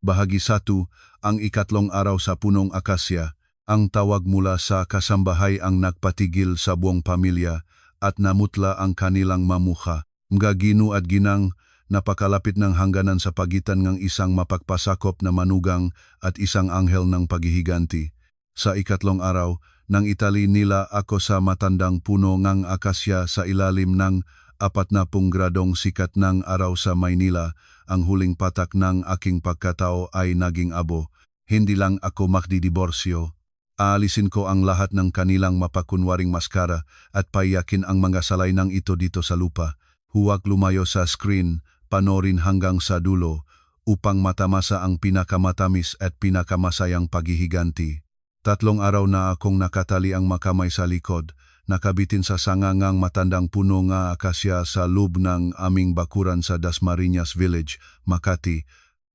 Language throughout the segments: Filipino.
Bahagi 1, ang ikatlong araw sa punong akasya, ang tawag mula sa kasambahay ang nagpatigil sa buong pamilya at namutla ang kanilang mamukha. Mga ginu at ginang, napakalapit ng hangganan sa pagitan ng isang mapagpasakop na manugang at isang anghel ng paghihiganti. Sa ikatlong araw, nang itali nila ako sa matandang puno ng akasya sa ilalim ng 40 gradong sikat ng araw sa Maynila, ang huling patak ng aking pagkatao ay naging abo. Hindi lang ako magdidiborsyo. Aalisin ko ang lahat ng kanilang mapakunwaring maskara at payakin ang mga salaynang ito dito sa lupa. Huwag lumayo sa screen, panorin hanggang sa dulo upang matamasa ang pinakamatamis at pinakamasayang paghihiganti. 3 araw na akong nakatali ang makamay sa likod, nakabitin sa sangangang matandang puno nga akasya sa loob ng aming bakuran sa Dasmariñas Village, Makati.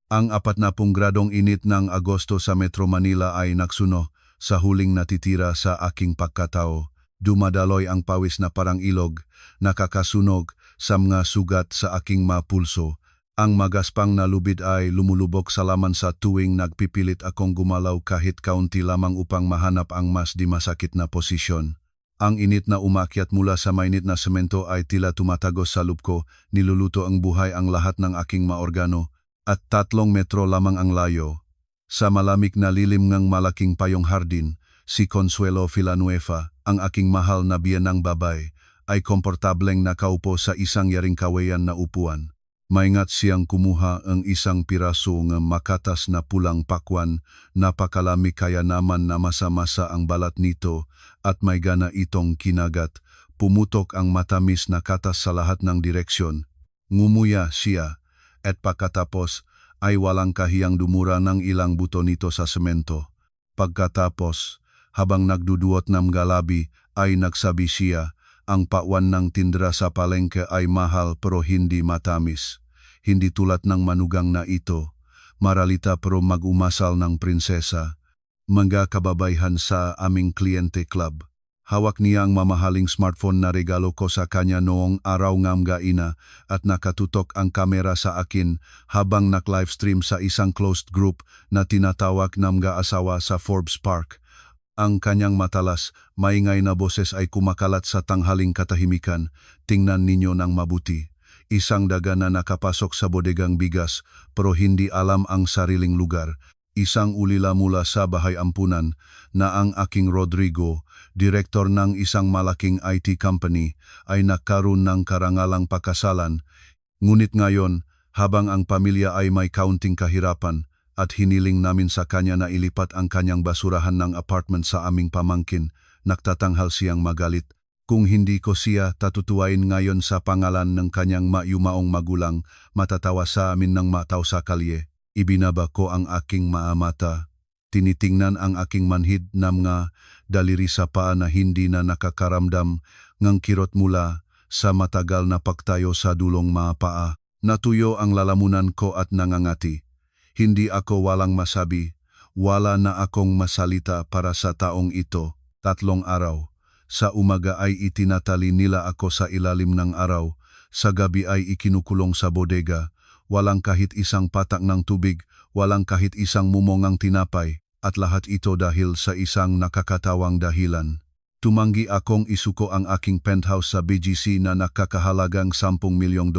Ang 40 gradong init ng Agosto sa Metro Manila ay naksuno sa huling natitira sa aking pagkatao. Dumadaloy ang pawis na parang ilog, nakakasunog sa mga sugat sa aking mapulso. Ang magaspang na lubid ay lumulubog sa laman sa tuwing nagpipilit akong gumalaw kahit kaunti lamang upang mahanap ang mas di masakit na posisyon. Ang init na umakyat mula sa mainit na semento ay tila tumatagos sa loob ko, niluluto ang buhay ang lahat ng aking maorgano, at 3 metro lamang ang layo. Sa malamig na lilim ng malaking payong hardin, si Consuelo Villanueva, ang aking mahal na biyanang babay, ay komportableng nakaupo sa isang yaring kawayan na upuan. Maingat siyang kumuha ang isang piraso ng makatas na pulang pakwan, napakalami kaya naman na masa-masa ang balat nito at may gana itong kinagat. Pumutok ang matamis na katas sa lahat ng direksyon. Ngumuya siya at pagkatapos ay walang kahiyang dumura ng ilang buto nito sa semento. Pagkatapos, habang nagduduot ng galabi ay nagsabi siya, ang pakwan ng tindra sa palengke ay mahal pero hindi matamis. Hindi tulad ng manugang na ito, maralita pero mag-umasal ng prinsesa. Mga kababayhan sa aming kliyente club. Hawak niya ang mamahaling smartphone na regalo ko sa kanya noong araw ng gaina at nakatutok ang kamera sa akin habang nak-livestream sa isang closed group na tinatawag ng mga asawa sa Forbes Park. Ang kanyang matalas, maingay na boses ay kumakalat sa tanghaling katahimikan. Tingnan ninyo ng mabuti. Isang daga na nakapasok sa bodegang bigas pero hindi alam ang sariling lugar. Isang ulila mula sa bahay ampunan na ang aking Rodrigo, direktor ng isang malaking IT company, ay nagkaroon ng karangalang pagkasalan. Ngunit ngayon, habang ang pamilya ay may kaunting kahirapan, at hiniling namin sa kanya na ilipat ang kanyang basurahan ng apartment sa aming pamangkin, nagtatanghal siyang magalit. Kung hindi ko siya tatutuwain ngayon sa pangalan ng kanyang mayumaong magulang, matatawa sa amin ng mataw sa kalye. Ibinaba ko ang aking maamata. Tinitingnan ang aking manhid na mga daliri sa paa na hindi na nakakaramdam ng kirot mula sa matagal na pagtayo sa dulong mga paa. Natuyo ang lalamunan ko at nangangati. Hindi ako walang masabi, wala na akong masalita para sa taong ito. 3 araw. Sa umaga ay itinatali nila ako sa ilalim ng araw, sa gabi ay ikinukulong sa bodega. Walang kahit isang patak ng tubig, walang kahit isang mumongang tinapay, at lahat ito dahil sa isang nakakatawang dahilan. Tumanggi akong isuko ang aking penthouse sa BGC na nakakahalagang $10 milyong,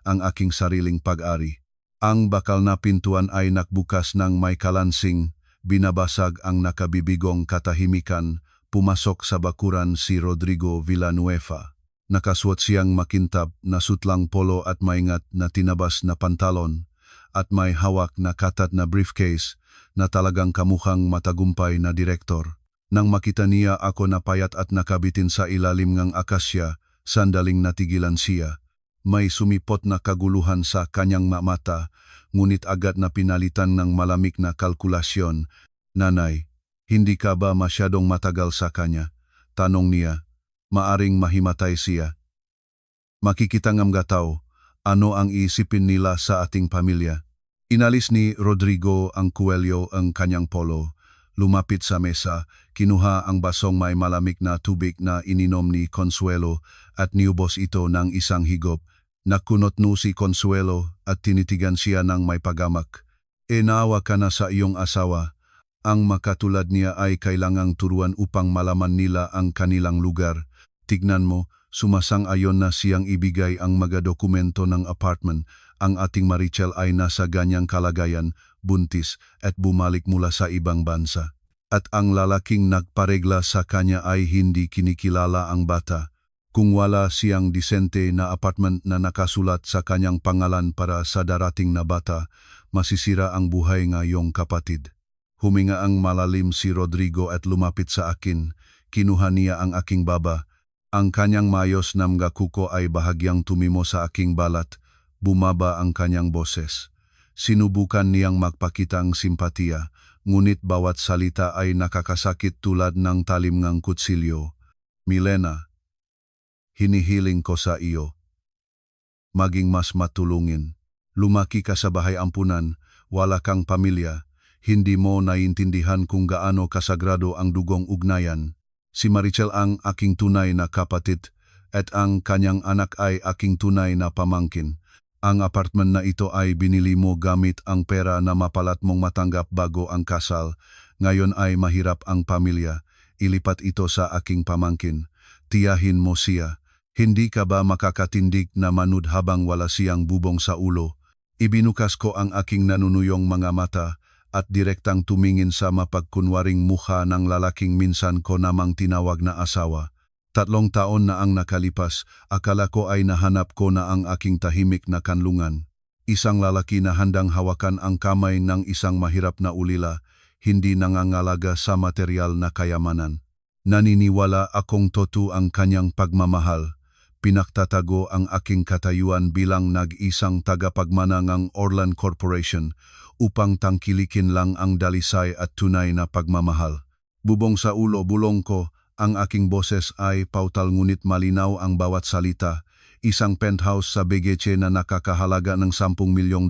ang aking sariling pag-ari. Ang bakal na pintuan ay nakbukas ng may kalansing, binabasag ang nakabibigong katahimikan, pumasok sa bakuran si Rodrigo Villanueva. Nakasuot siyang makintab na sutlang polo at maingat na tinabas na pantalon, at may hawak na katat na briefcase na talagang kamukhang matagumpay na direktor. Nang makita niya ako na payat at nakabitin sa ilalim ng akasya, sandaling natigilan siya. May sumipot na kaguluhan sa kanyang mata, ngunit agad na pinalitan ng malamig na kalkulasyon. Nanay, hindi ka ba masyadong matagal sa kanya? Tanong niya. Maaring mahimatay siya. Makikita ng mga tao, ano ang iisipin nila sa ating pamilya. Inalis ni Rodrigo ang kuwelyo ang kanyang polo. Lumapit sa mesa, kinuha ang basong may malamig na tubig na ininom ni Consuelo at niubos ito ng isang higop. Nakunot no si Consuelo at tinitigan siya ng may pagamak. Naawa ka na sa iyong asawa. Ang makatulad niya ay kailangang turuan upang malaman nila ang kanilang lugar. Tignan mo, sumasang-ayon na siyang ibigay ang mga dokumento ng apartment. Ang ating Marichel ay nasa ganyang kalagayan, buntis, at bumalik mula sa ibang bansa. At ang lalaking nagparegla sa kanya ay hindi kinikilala ang bata. Kung wala siyang disente na apartment na nakasulat sa kanyang pangalan para sa darating na bata, masisira ang buhay ngayong kapatid. Huminga ang malalim si Rodrigo at lumapit sa akin. Kinuha niya ang aking baba. Ang kanyang mayos na mga kuko ay bahagyang tumimo sa aking balat. Bumaba ang kanyang boses. Sinubukan niyang magpakita ang simpatiya, ngunit bawat salita ay nakakasakit tulad ng talim ng kutsilyo. Milena, hinihiling ko sa iyo. Maging mas matulungin. Lumaki ka sa bahay ampunan, wala kang pamilya. Hindi mo naiintindihan kung gaano kasagrado ang dugong ugnayan. Si Marichel ang aking tunay na kapatid at ang kanyang anak ay aking tunay na pamangkin. Ang apartment na ito ay binili mo gamit ang pera na mapalat mong matanggap bago ang kasal. Ngayon ay mahirap ang pamilya. Ilipat ito sa aking pamangkin. Tiyahin mo siya. Hindi ka ba makakatindig na manood habang wala siyang bubong sa ulo? Ibinukas ko ang aking nanunuyong mga mata at direktang tumingin sa mapagkunwaring mukha ng lalaking minsan ko namang tinawag na asawa. 3 taon na ang nakalipas, akala ko ay nahanap ko na ang aking tahimik na kanlungan. Isang lalaki na handang hawakan ang kamay ng isang mahirap na ulila, hindi nangangalaga sa material na kayamanan. Naniniwala akong totoo ang kanyang pagmamahal. Pinaktatago ang aking katayuan bilang nag-isang tagapagmana ng Orlan Corporation upang tangkilikin lang ang dalisay at tunay na pagmamahal. Bubong sa ulo, bulong ko, ang aking boses ay pautal ngunit malinaw ang bawat salita. Isang penthouse sa Begeche na nakakahalaga ng $10 milyong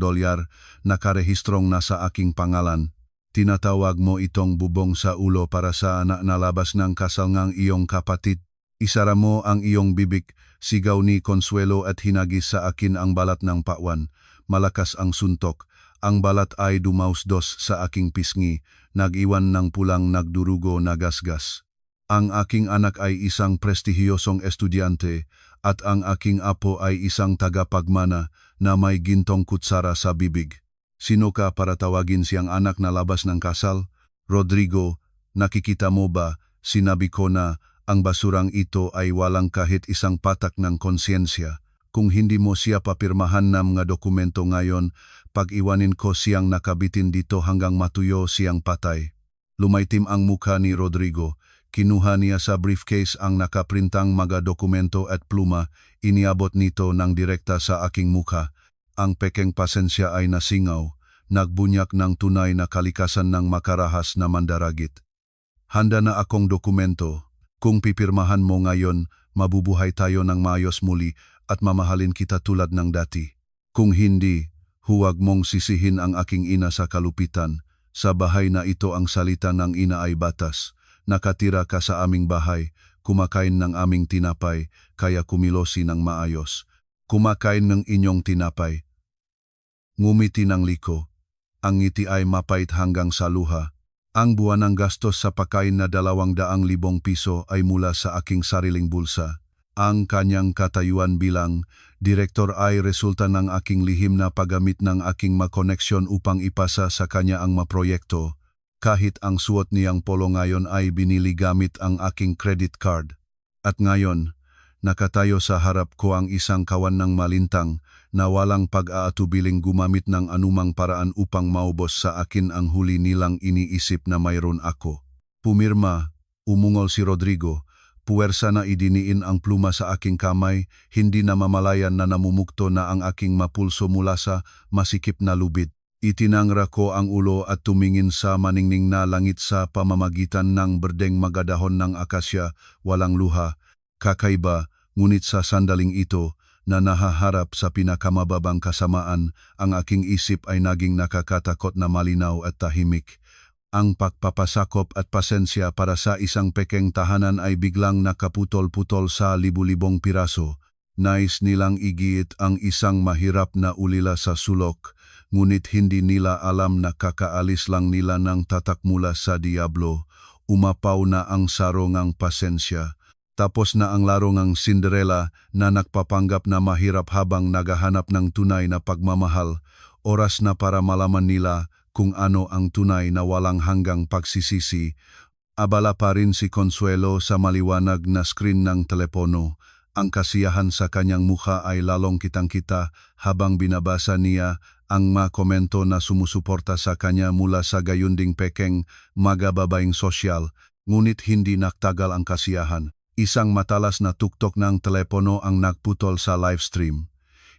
nakarehistrong nasa aking pangalan. Tinatawag mo itong bubong sa ulo para sa anak na labas ng kasal ng iyong kapatid. Isara mo ang iyong bibig, sigaw ni Consuelo at hinagis sa akin ang balat ng pakwan. Malakas ang suntok. Ang balat ay dumausdos sa aking pisngi, nag-iwan ng pulang nagdurugo na gasgas. Ang aking anak ay isang prestihiyosong estudyante at ang aking apo ay isang tagapagmana na may gintong kutsara sa bibig. Sino ka para tawagin siyang anak na labas ng kasal? Rodrigo, nakikita mo ba, sinabi ko na ang basurang ito ay walang kahit isang patak ng konsyensya. Kung hindi mo siya papirmahan ng mga dokumento ngayon, pag-iwanin ko siyang nakabitin dito hanggang matuyo siyang patay. Lumaitim ang mukha ni Rodrigo. Kinuha niya sa briefcase ang nakaprintang mga dokumento at pluma, iniabot nito ng direkta sa aking mukha. Ang pekeng pasensya ay nasingaw, nagbunyak ng tunay na kalikasan ng makarahas na mandaragit. Handa na akong dokumento. Kung pipirmahan mo ngayon, mabubuhay tayo ng maayos muli at mamahalin kita tulad ng dati. Kung hindi, huwag mong sisihin ang aking ina sa kalupitan. Sa bahay na ito ang salita ng ina ay batas. Nakatira ka sa aming bahay, kumakain ng aming tinapay, kaya kumilosi ng maayos. Kumakain ng inyong tinapay. Ngumiti ng liko. Ang ngiti ay mapait hanggang sa luha. Ang buwan ng gastos sa pagkain na 200,000 piso ay mula sa aking sariling bulsa. Ang kanyang katayuan bilang direktor ay resulta ng aking lihim na paggamit ng aking makoneksyon upang ipasa sa kanya ang maproyekto. Kahit ang suot niyang polo ngayon ay binili gamit ang aking credit card. At ngayon, nakatayo sa harap ko ang isang kawan ng malintang na walang pag-aatubiling gumamit ng anumang paraan upang maubos sa akin ang huli nilang iniisip na mayroon ako. Pumirma, umungol si Rodrigo. Puwersa na idiniin ang pluma sa aking kamay, hindi na mamalayan na namumukto na ang aking mapulso mula sa masikip na lubid. Itinangra ko ang ulo at tumingin sa maningning na langit sa pamamagitan ng berdeng magadahon ng akasya, walang luha. Kakaiba, ngunit sa sandaling ito, na nahaharap sa pinakamababang kasamaan, ang aking isip ay naging nakakatakot na malinaw at tahimik. Ang pagpapasakop at pasensya para sa isang pekeng tahanan ay biglang nakaputol-putol sa libu-libong piraso. Nais nilang igiit ang isang mahirap na ulila sa sulok, ngunit hindi nila alam na kakaalis lang nila ng tatak mula sa Diablo. Umapaw na ang sarongang pasensya. Tapos na ang larong Cinderella na nagpapanggap na mahirap habang naghahanap ng tunay na pagmamahal. Oras na para malaman nila kung ano ang tunay na walang hanggang pagsisisi. Abala pa rin si Consuelo sa maliwanag na screen ng telepono. Ang kasiyahan sa kanyang mukha ay lalong kitang-kita habang binabasa niya ang mga komento na sumusuporta sa kanya mula sa gayunding pekeng magababaing sosyal. Ngunit hindi nagtagal ang kasiyahan. Isang matalas na tuktok ng telepono ang nagputol sa livestream.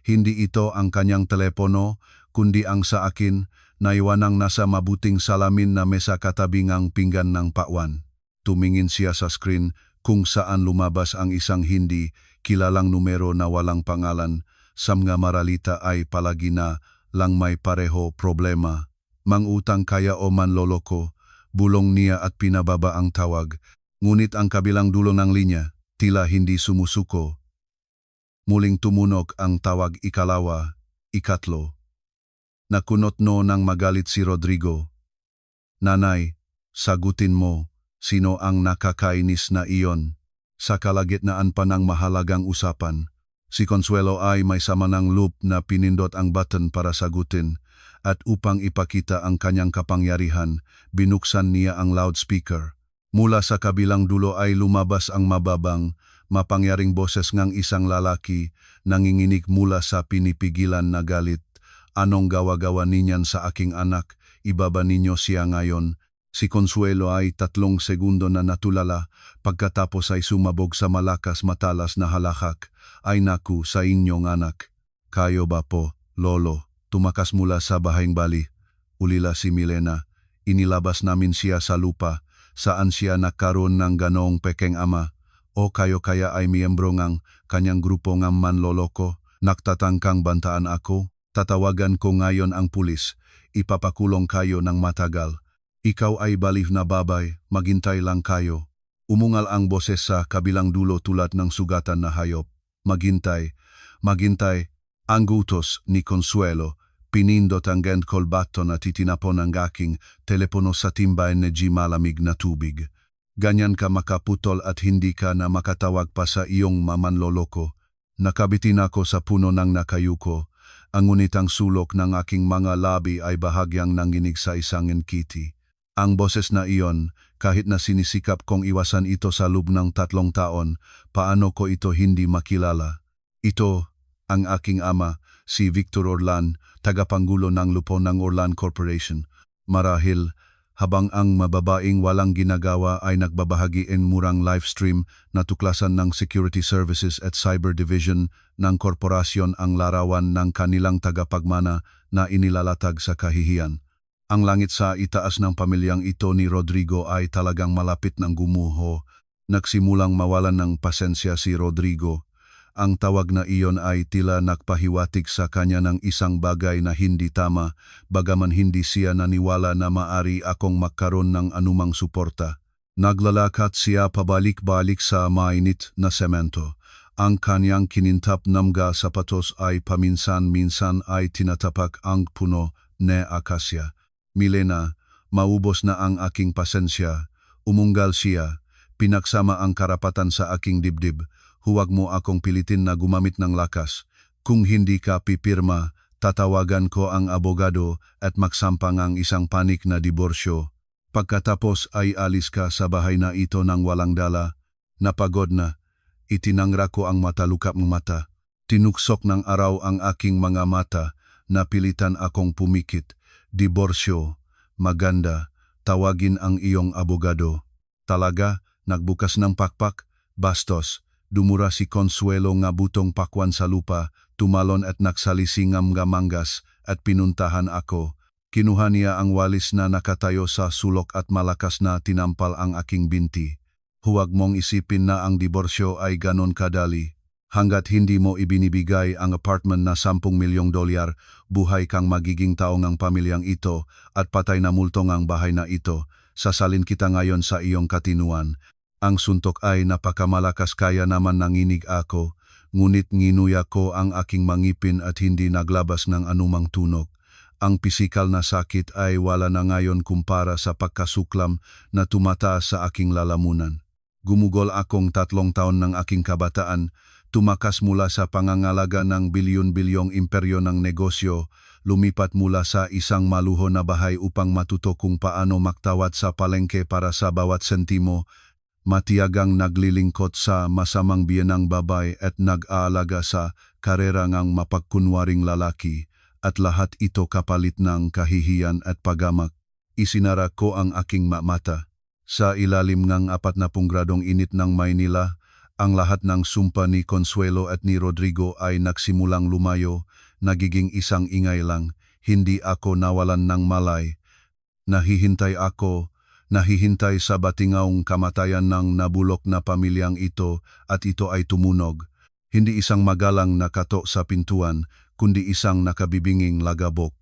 Hindi ito ang kanyang telepono, kundi ang sa akin, naiwanang nasa mabuting salamin na mesa katabi ng pinggan ng pakwan. Tumingin siya sa screen kung saan lumabas ang isang hindi kilalang numero na walang pangalan. Sa mga maralita ay palagi na lang may pareho problema. Mangutang kaya o manloloko, bulong niya at pinababa ang tawag. Ngunit ang kabilang dulo ng linya, tila hindi sumusuko. Muling tumunog ang tawag ikalawa, ikatlo. Nakunot no nang magalit si Rodrigo. Nanay, sagutin mo, sino ang nakakainis na iyon? Sa kalagitnaan pa ng mahalagang usapan, si Consuelo ay may sama ng loop na pinindot ang button para sagutin at upang ipakita ang kanyang kapangyarihan, binuksan niya ang loudspeaker. Mula sa kabilang dulo ay lumabas ang mababang, mapangyaring boses ng isang lalaki, nanginginig mula sa pinipigilan na galit. Anong gawa-gawa ninyan sa aking anak? Ibaba ninyo siya ngayon. Si Consuelo ay 3 segundo na natulala, pagkatapos ay sumabog sa malakas matalas na halakak. Ay naku sa inyong anak. Kayo ba po, lolo? Tumakas mula sa bahayng bali. Ulila si Milena. Inilabas namin siya sa lupa. Saan siya nagkaroon ng ganong pekeng ama? O kayo kaya ay miyembro ng kanyang grupo ng manloloko? Nagtatangkang bantaan ako? Tatawagan ko ngayon ang pulis. Ipapakulong kayo ng matagal. Ikaw ay baliw na babay, maghintay lang kayo. Umungal ang boses sa kabilang dulo tulad ng sugatan na hayop. Maghintay, maghintay. Ang gutos ni Consuelo. Pinindot ang end call button at itinapon ang aking telepono sa timbayan ni malamig na tubig. Ganyan ka makaputol at hindi ka na makatawag pa sa iyong mamanloloko. Nakabitin ako sa puno ng nakayuko. Ang ngunit ang sulok ng aking mga labi ay bahagyang nanginig sa isang enkiti. Ang boses na iyon, kahit na sinisikap kong iwasan ito sa loob ng 3 taon, paano ko ito hindi makilala? Ito, ang aking ama, si Victor Orlan, tagapanggulo ng lupon ng Orlan Corporation. Marahil, habang ang mababaing walang ginagawa ay nagbabahagi in murang livestream na tuklasan ng Security Services at Cyber Division ng korporasyon ang larawan ng kanilang tagapagmana na inilalatag sa kahihiyan. Ang langit sa itaas ng pamilyang ito ni Rodrigo ay talagang malapit ng gumuho. Nagsimulang mawalan ng pasensya si Rodrigo. Ang tawag na iyon ay tila nagpahiwatig sa kanya ng isang bagay na hindi tama, bagaman hindi siya naniwala na maari akong magkaroon ng anumang suporta. Naglalakad siya pabalik-balik sa mainit na semento. Ang kanyang kinintap na mga sapatos ay paminsan-minsan ay tinatapak ang puno ne akasya. Milena, maubos na ang aking pasensya. Umunggal siya, pinagsama ang karapatan sa aking dibdib. Huwag mo akong pilitin na gumamit ng lakas. Kung hindi ka pipirma, tatawagan ko ang abogado at magsampang ang isang panik na diborsyo. Pagkatapos ay alis ka sa bahay na ito nang walang dala. Napagod na, itinangra ko ang matalukap ng mata. Tinuksok ng araw ang aking mga mata, napilitan akong pumikit. Diborsyo, maganda, tawagin ang iyong abogado. Talaga, nagbukas ng pakpak, bastos. Dumura si Consuelo nga butong pakwan sa lupa, tumalon at nagsalisingam nga manggas at pinuntahan ako. Kinuha niya ang walis na nakatayo sa sulok at malakas na tinampal ang aking binti. Huwag mong isipin na ang diborsyo ay ganon kadali. Hanggat hindi mo ibinibigay ang apartment na $10 milyong, buhay kang magiging taong ang pamilyang ito at patay na multong ang bahay na ito. Sasalin kita ngayon sa iyong katinuan. Ang suntok ay napakamalakas kaya naman nanginig ako, ngunit nginuya ko ang aking mangipin at hindi naglabas ng anumang tunog. Ang pisikal na sakit ay wala na ngayon kumpara sa pagkasuklam na tumataas sa aking lalamunan. Gumugol akong 3 taon ng aking kabataan, tumakas mula sa pangangalaga ng bilyon-bilyong imperyo ng negosyo, lumipat mula sa isang maluho na bahay upang matuto kung paano maktawad sa palengke para sa bawat sentimo, matiyagang naglilingkot sa masamang biyenang babay at nag-aalaga sa karera ngang mapagkunwaring lalaki, at lahat ito kapalit ng kahihiyan at pagamak. Isinara ko ang aking mata. Sa ilalim ng 40 gradong init ng Maynila, ang lahat ng sumpa ni Consuelo at ni Rodrigo ay nagsimulang lumayo, nagiging isang ingay lang. Hindi ako nawalan ng malay. Nahihintay sa batingaong kamatayan ng nabulok na pamilyang ito, at ito ay tumunog. Hindi isang magalang na katok sa pintuan, kundi isang nakabibinging lagabok.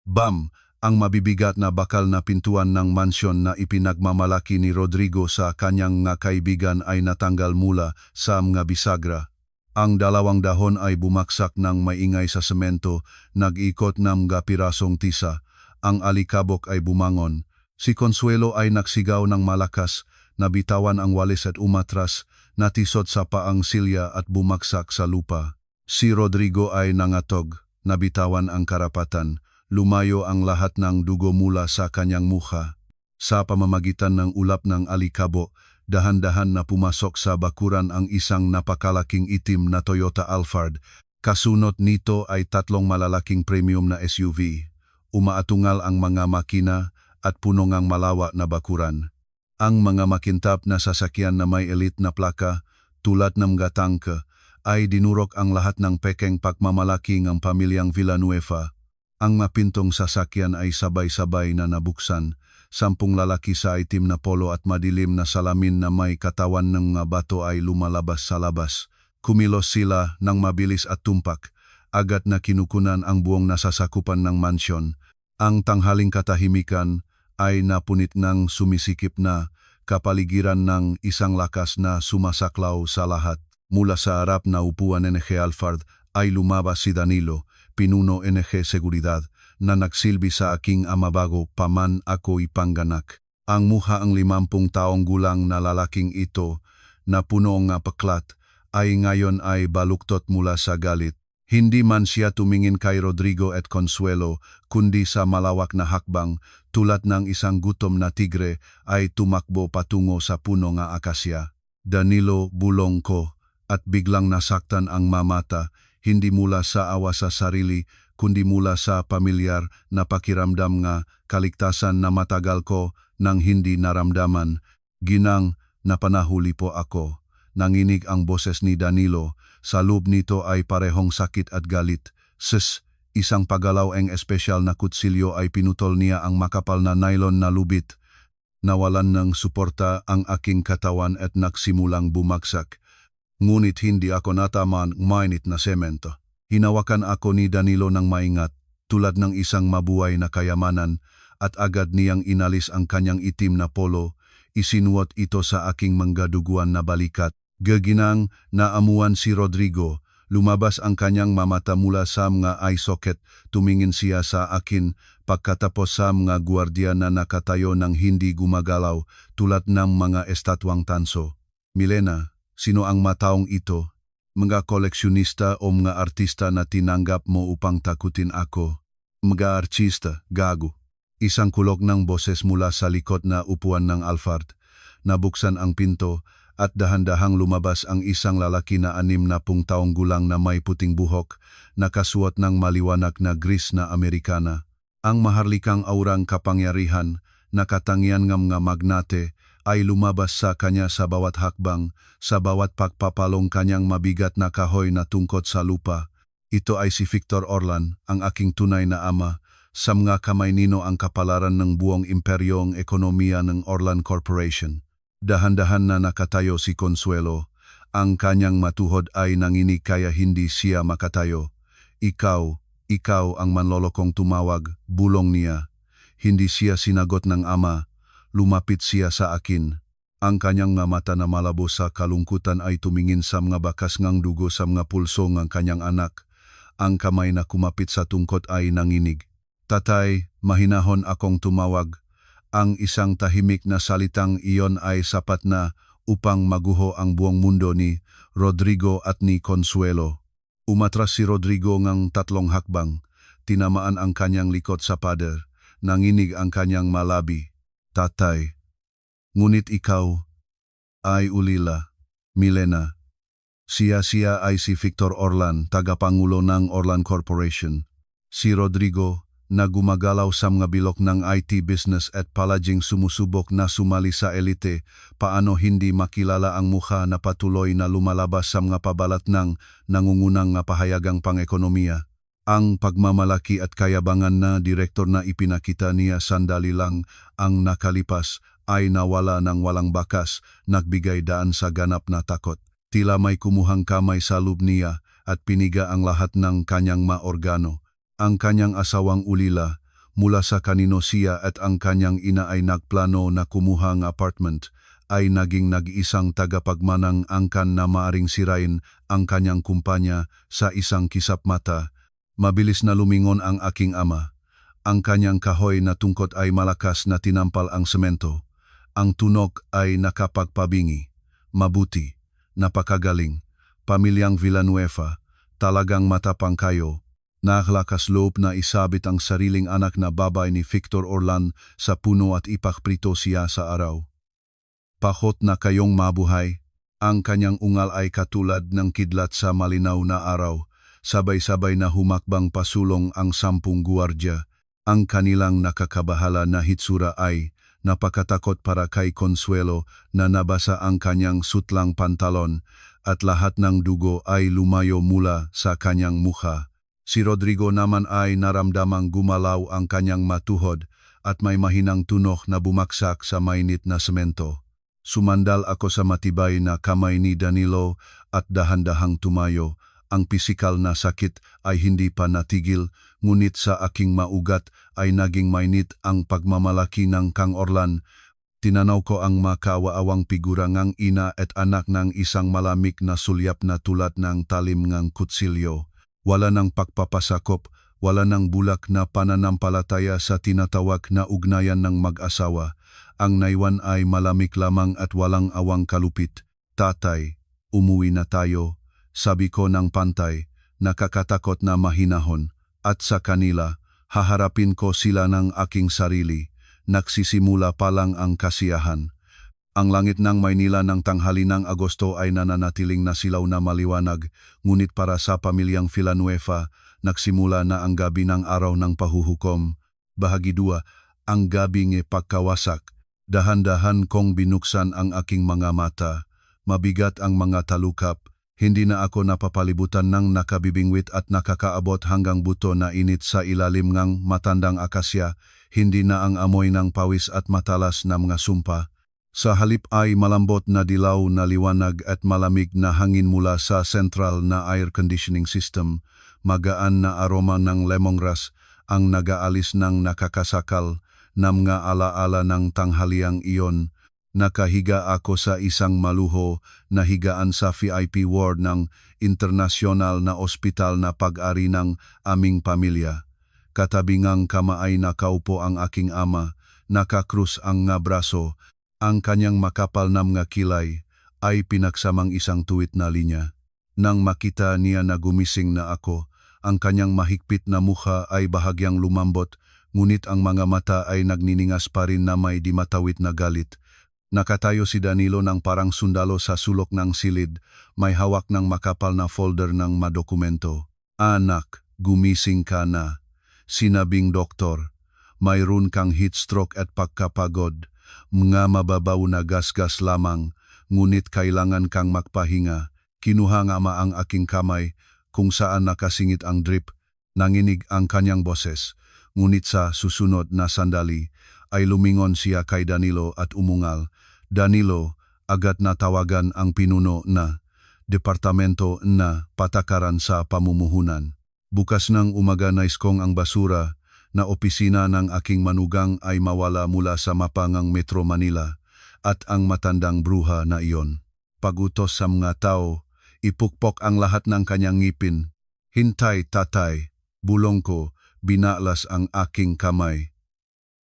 Bam! Ang mabibigat na bakal na pintuan ng mansyon na ipinagmamalaki ni Rodrigo sa kanyang nga kaibigan ay natanggal mula sa mga bisagra. Ang 2 dahon ay bumaksak ng maingay sa semento, nag-ikot ng mga pirasong tisa. Ang alikabok ay bumangon. Si Consuelo ay nagsigaw ng malakas, nabitawan ang walis at umatras, natisod sa paang silya at bumagsak sa lupa. Si Rodrigo ay nangatog, nabitawan ang karapatan, lumayo ang lahat ng dugo mula sa kanyang mukha. Sa pamamagitan ng ulap ng alikabo, dahan-dahan na pumasok sa bakuran ang isang napakalaking itim na Toyota Alphard. Kasunod nito ay 3 malalaking premium na SUV. Umaatungal ang mga makina at puno ngang malawa na bakuran. Ang mga makintap na sasakyan na may elite na plaka, tulad ng mga tangke, ay dinurok ang lahat ng pekeng pagmamalaki ng pamilyang Villanueva. Ang mapintong sasakyan ay sabay-sabay na nabuksan, 10 lalaki sa itim na polo at madilim na salamin na may katawan ng mga bato ay lumalabas sa labas. Kumilos sila ng mabilis at tumpak, agad na kinukunan ang buong nasasakupan ng mansyon. Ang tanghaling katahimikan ay napunit ng sumisikip na kapaligiran ng isang lakas na sumasaklaw sa lahat. Mula sa harap na upuan NG Alphard ay lumabas si Danilo, pinuno NG Seguridad, na nagsilbi sa aking ama bago pa man ako ipangganak. Ang mukha ang 50 taong gulang na lalaking ito, na puno ng paklat, ay ngayon ay baluktot mula sa galit. Hindi man siya tumingin kay Rodrigo at Consuelo, kundi sa malawak na hakbang, tulad ng isang gutom na tigre, ay tumakbo patungo sa puno ng akasya. Danilo, bulong ko, at biglang nasaktan ang mamata, hindi mula sa awa sa sarili, kundi mula sa pamilyar na pakiramdam nga kaligtasan na matagal ko nang hindi naramdaman. Ginang, napanahuli po ako. Nanginig ang boses ni Danilo, sa loob nito ay parehong sakit at galit. Isang pagalaw ang espesyal na kutsilyo ay pinutol niya ang makapal na nylon na lubid. Nawalan ng suporta ang aking katawan at nagsimulang bumagsak. Ngunit hindi ako natamaan mainit na semento. Hinawakan ako ni Danilo ng maingat, tulad ng isang mabuhay na kayamanan, at agad niyang inalis ang kanyang itim na polo, isinuot ito sa aking manggaduguan na balikat. Gaginang naamuan si Rodrigo, lumabas ang kanyang mamata mula sa mga eye socket, tumingin siya sa akin, pagkatapos sa mga gwardiya na nakatayo ng hindi gumagalaw, tulad ng mga estatwang tanso. Milena, sino ang mataong ito? Mga koleksyonista o mga artista na tinanggap mo upang takutin ako? Mga artista, gago. Isang kulog ng boses mula sa likod na upuan ng Alphard. Nabuksan ang pinto at dahan-dahang lumabas ang isang lalaki na 60 taong gulang na may puting buhok, nakasuot ng maliwanag na gris na Amerikana. Ang maharlikang aurang kapangyarihan, nakatangian ng mga magnate, ay lumabas sa kanya sa bawat hakbang, sa bawat pagpapalong kanyang mabigat na kahoy na tungkot sa lupa. Ito ay si Victor Orlan, ang aking tunay na ama. Sa mga kamay nino ang kapalaran ng buong imperyong ekonomiya ng Orlan Corporation. Dahan-dahan na nakatayo si Consuelo. Ang kanyang matuhod ay nanginig kaya hindi siya makatayo. Ikaw ang manlolokong tumawag, bulong niya. Hindi siya sinagot ng ama. Lumapit siya sa akin. Ang kanyang mga mata na malabo sa kalungkutan ay tumingin sa mga bakas ngang dugo sa mga pulso ng kanyang anak. Ang kamay na kumapit sa tungkot ay nanginig. Tatay, mahinahon akong tumawag. Ang isang tahimik na salitang iyon ay sapat na upang maguho ang buong mundo ni Rodrigo at ni Consuelo. Umatras si Rodrigo ng 3 hakbang. Tinamaan ang kanyang likod sa pader. Nanginig ang kanyang malabi. Tatay, ngunit ikaw ay ulila, Milena. Siya ay si Victor Orlan, tagapangulo ng Orlan Corporation. Si Rodrigo, na gumagalaw sa mga bilok ng IT business at palaging sumusubok na sumali sa elite, paano hindi makilala ang mukha na patuloy na lumalabas sa mga pabalat ng nangungunang nga pahayagang pang-ekonomiya. Ang pagmamalaki at kayabangan na direktor na ipinakita niya sandali lang ang nakalipas ay nawala ng walang bakas, nagbigay daan sa ganap na takot. Tila may kumuhang kamay sa loob niya at piniga ang lahat ng kanyang maorgano. Ang kanyang asawang ulila, mula sa kanino siya at ang kanyang ina ay nagplano na kumuha ng apartment, ay naging nag-iisang tagapagmanang angkan na maaring sirain ang kanyang kumpanya sa isang kisap mata. Mabilis na lumingon ang aking ama. Ang kanyang kahoy na tungkot ay malakas na tinampal ang semento. Ang tunog ay nakapagpabingi. Mabuti, napakagaling. Pamilyang Villanueva, talagang matapang kayo. Nakalakas loob na isabit ang sariling anak na babae ni Victor Orlan sa puno at ipakprito siya sa araw. Pakot na kayong mabuhay. Ang kanyang ungal ay katulad ng kidlat sa malinaw na araw. Sabay-sabay na humakbang pasulong ang 10 guwardya. Ang kanilang nakakabahala na hitsura ay napakatakot para kay Consuelo na nabasa ang kanyang sutlang pantalon at lahat ng dugo ay lumayo mula sa kanyang mukha. Si Rodrigo naman ay naramdamang gumalaw ang kanyang matuhod at may mahinang tunog na bumaksak sa mainit na semento. Sumandal ako sa matibay na kamay ni Danilo at dahan-dahang tumayo. Ang pisikal na sakit ay hindi pa natigil, ngunit sa aking maugat ay naging mainit ang pagmamalaki ng Kang Orlan. Tinanaw ko ang makawaawang figura ng ina at anak ng isang malamig na sulyap na tulad ng talim ng kutsilyo. Wala ng pagpapasakop, wala ng bulak na pananampalataya sa tinatawag na ugnayan ng mag-asawa. Ang naiwan ay malamig lamang at walang awang kalupit. Tatay, umuwi na tayo, sabi ko ng pantay, nakakatakot na mahinahon. At sa kanila, haharapin ko sila ng aking sarili. Nagsisimula pa lang ang kasiyahan. Ang langit ng Maynila ng tanghali ng Agosto ay nananatiling nasilaw na maliwanag, ngunit para sa pamilyang Villanueva, nagsimula na ang gabi ng araw ng pahuhukom. Bahagi 2, ang gabi ng pagkawasak. Dahan-dahan kong binuksan ang aking mga mata. Mabigat ang mga talukap. Hindi na ako napapalibutan ng nakabibingwit at nakakaabot hanggang buto na init sa ilalim ng matandang akasya. Hindi na ang amoy ng pawis at matalas na mga sumpa. Sa halip ay malambot na dilaw na liwanag at malamig na hangin mula sa central na air conditioning system. Magaan na aroma ng lemongrass ang nagaalis ng nakakasakal na mga alaala ng tanghaliang iyon. Nakahiga ako sa isang maluho na higaan sa VIP ward ng internasyonal na ospital na pag-ari ng aming pamilya. Katabingang kama ay nakaupo ang aking ama, nakakrus ang nga braso. Ang kanyang makapal na mga kilay ay pinagsamang isang tuwid na linya. Nang makita niya na gumising na ako, ang kanyang mahigpit na mukha ay bahagyang lumambot, ngunit ang mga mata ay nagniningas pa rin na may dimatawid na galit. Nakatayo si Danilo ng parang sundalo sa sulok ng silid, may hawak ng makapal na folder ng madokumento. Anak, gumising ka na. Sinabing doktor, mayroon kang heat stroke at pagkapagod. Mga mababaw na gasgas lamang, ngunit kailangan kang magpahinga. Kinuha nga ang aking kamay kung saan nakasingit ang drip. Nanginig ang kanyang boses, ngunit sa susunod na sandali ay lumingon siya kay Danilo at umungal. Danilo, agad na tawagan ang pinuno na departamento na patakaran sa pamumuhunan. Bukas ng umaga nais kong ang basura na opisina ng aking manugang ay mawala mula sa mapangang Metro Manila at ang matandang bruha na iyon. Pagutos sa mga tao, ipukpok ang lahat ng kanyang ngipin. Hintay, tatay, bulong ko, binaklas ang aking kamay.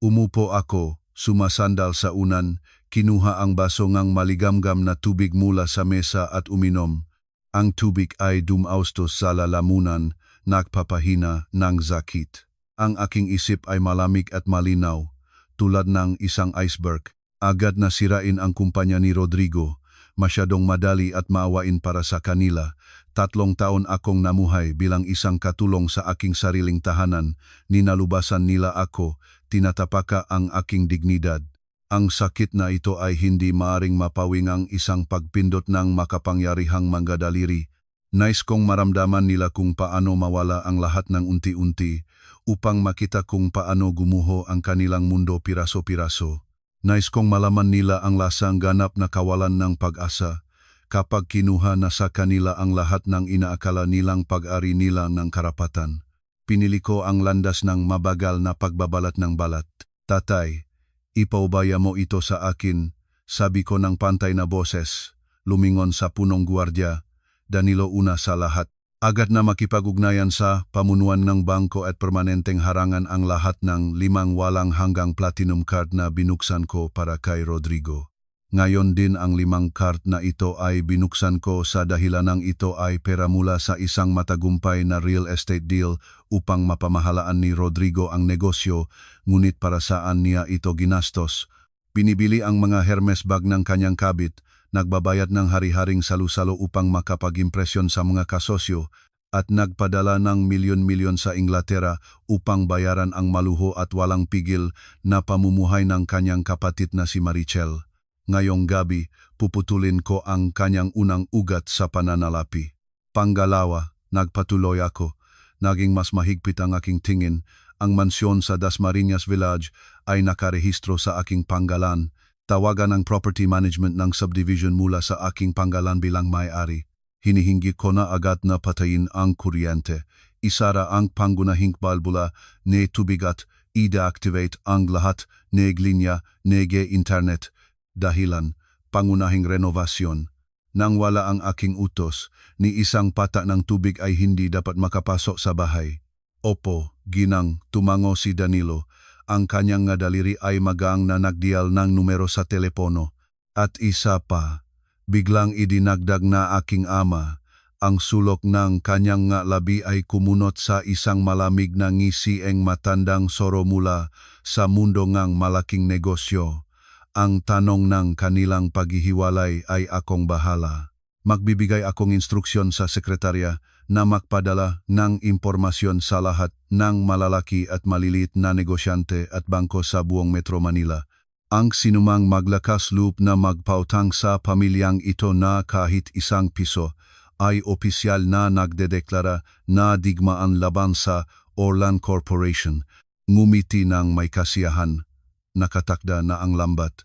Umupo ako, sumasandal sa unan, kinuha ang baso ngang maligamgam na tubig mula sa mesa at uminom. Ang tubig ay dumaustos sa lalamunan, nagpapahina ng sakit. Ang aking isip ay malamig at malinaw, tulad ng isang iceberg. Agad na sirain ang kumpanya ni Rodrigo. Masyadong madali at maawain para sa kanila. 3 taon akong namuhay bilang isang katulong sa aking sariling tahanan. Ninalubasan nila ako, tinatapaka ang aking dignidad. Ang sakit na ito ay hindi maaring mapawingang isang pagpindot ng makapangyarihang manggadaliri. Nais kong maramdaman nila kung paano mawala ang lahat ng unti-unti upang makita kung paano gumuho ang kanilang mundo piraso-piraso. Nais kong malaman nila ang lasang ganap na kawalan ng pag-asa kapag kinuha na sa kanila ang lahat ng inaakala nilang pag-ari nila ng karapatan. Pinili ko ang landas ng mabagal na pagbabalat ng balat. Tatay, ipaubaya mo ito sa akin, sabi ko ng pantay na boses, lumingon sa punong guwardiya. Danilo una sa lahat. Agad na makipag-ugnayan sa pamunuan ng bangko at permanenteng harangan ang lahat ng 5 walang hanggang platinum card na binuksan ko para kay Rodrigo. Ngayon din ang 5 card na ito ay binuksan ko sa dahilan ng ito ay pera mula sa isang matagumpay na real estate deal upang mapamahalaan ni Rodrigo ang negosyo, ngunit para saan niya ito ginastos. Binibili ang mga Hermes bag ng kanyang kabit, nagbabayad ng hari-haring salu-salo upang makapag-impresyon sa mga kasosyo at nagpadala ng milyon-milyon sa Inglaterra upang bayaran ang maluho at walang pigil na pamumuhay ng kanyang kapatid na si Marichel. Ngayong gabi, puputulin ko ang kanyang unang ugat sa pananalapi. Panggalawa, nagpatuloy ako. Naging mas mahigpit ang aking tingin. Ang mansyon sa Dasmariñas Village ay nakarehistro sa aking panggalan. Tawagan ang property management ng subdivision mula sa aking panggalan bilang may-ari. Hinihingi ko na agad na patayin ang kuryente. Isara ang pangunahing balbula ne tubig at i-deactivate ang lahat ng linya ng internet. Dahilan, pangunahing renovasyon. Nang wala ang aking utos, ni isang pata ng tubig ay hindi dapat makapasok sa bahay. Opo, ginang, tumango si Danilo. Ang kanyang nga daliri ay magang na nagdial ng numero sa telepono. At isa pa, biglang idinagdag na aking ama. Ang sulok ng kanyang nga labi ay kumunot sa isang malamig na ngisieng matandang soro mula sa mundo ngang malaking negosyo. Ang tanong ng kanilang paghihiwalay ay akong bahala. Magbibigay akong instruksyon sa sekretarya na magpadala ng impormasyon sa lahat ng malalaki at maliliit na negosyante at bangko sa buong Metro Manila. Ang sinumang maglakas loob na magpautang sa pamilyang ito na kahit 1 piso ay opisyal na nagdedeklara na digmaan laban sa Orlan Corporation. Ngumiti ng may kasiyahan. Nakatakda na ang lambat.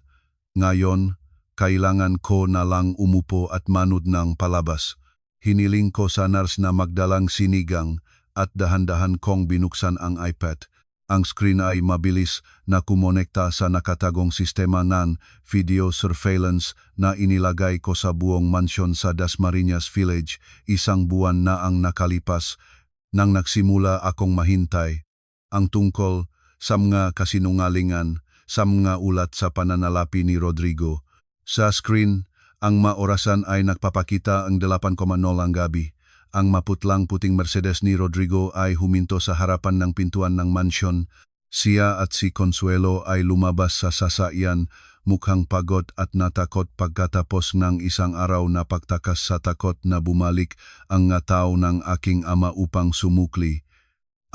Ngayon, kailangan ko na lang umupo at manood ng palabas. Hiniling ko sa nurse na magdalang sinigang at dahan-dahan kong binuksan ang iPad. Ang screen ay mabilis na kumonekta sa nakatagong sistema ng video surveillance na inilagay ko sa buong mansyon sa Dasmariñas Village. 1 buwan na ang nakalipas nang nagsimula akong mahintay. Ang tungkol sa mga kasinungalingan, sa mga ulat sa pananalapi ni Rodrigo. Sa screen, ang maorasan ay nagpapakita ang 8:00 ang gabi. Ang maputlang puting Mercedes ni Rodrigo ay huminto sa harapan ng pintuan ng mansyon. Siya at si Consuelo ay lumabas sa sasakyan, mukhang pagod at natakot pagkatapos ng isang araw na pagtakas sa takot na bumalik ang nga tao ng aking ama upang sumukli.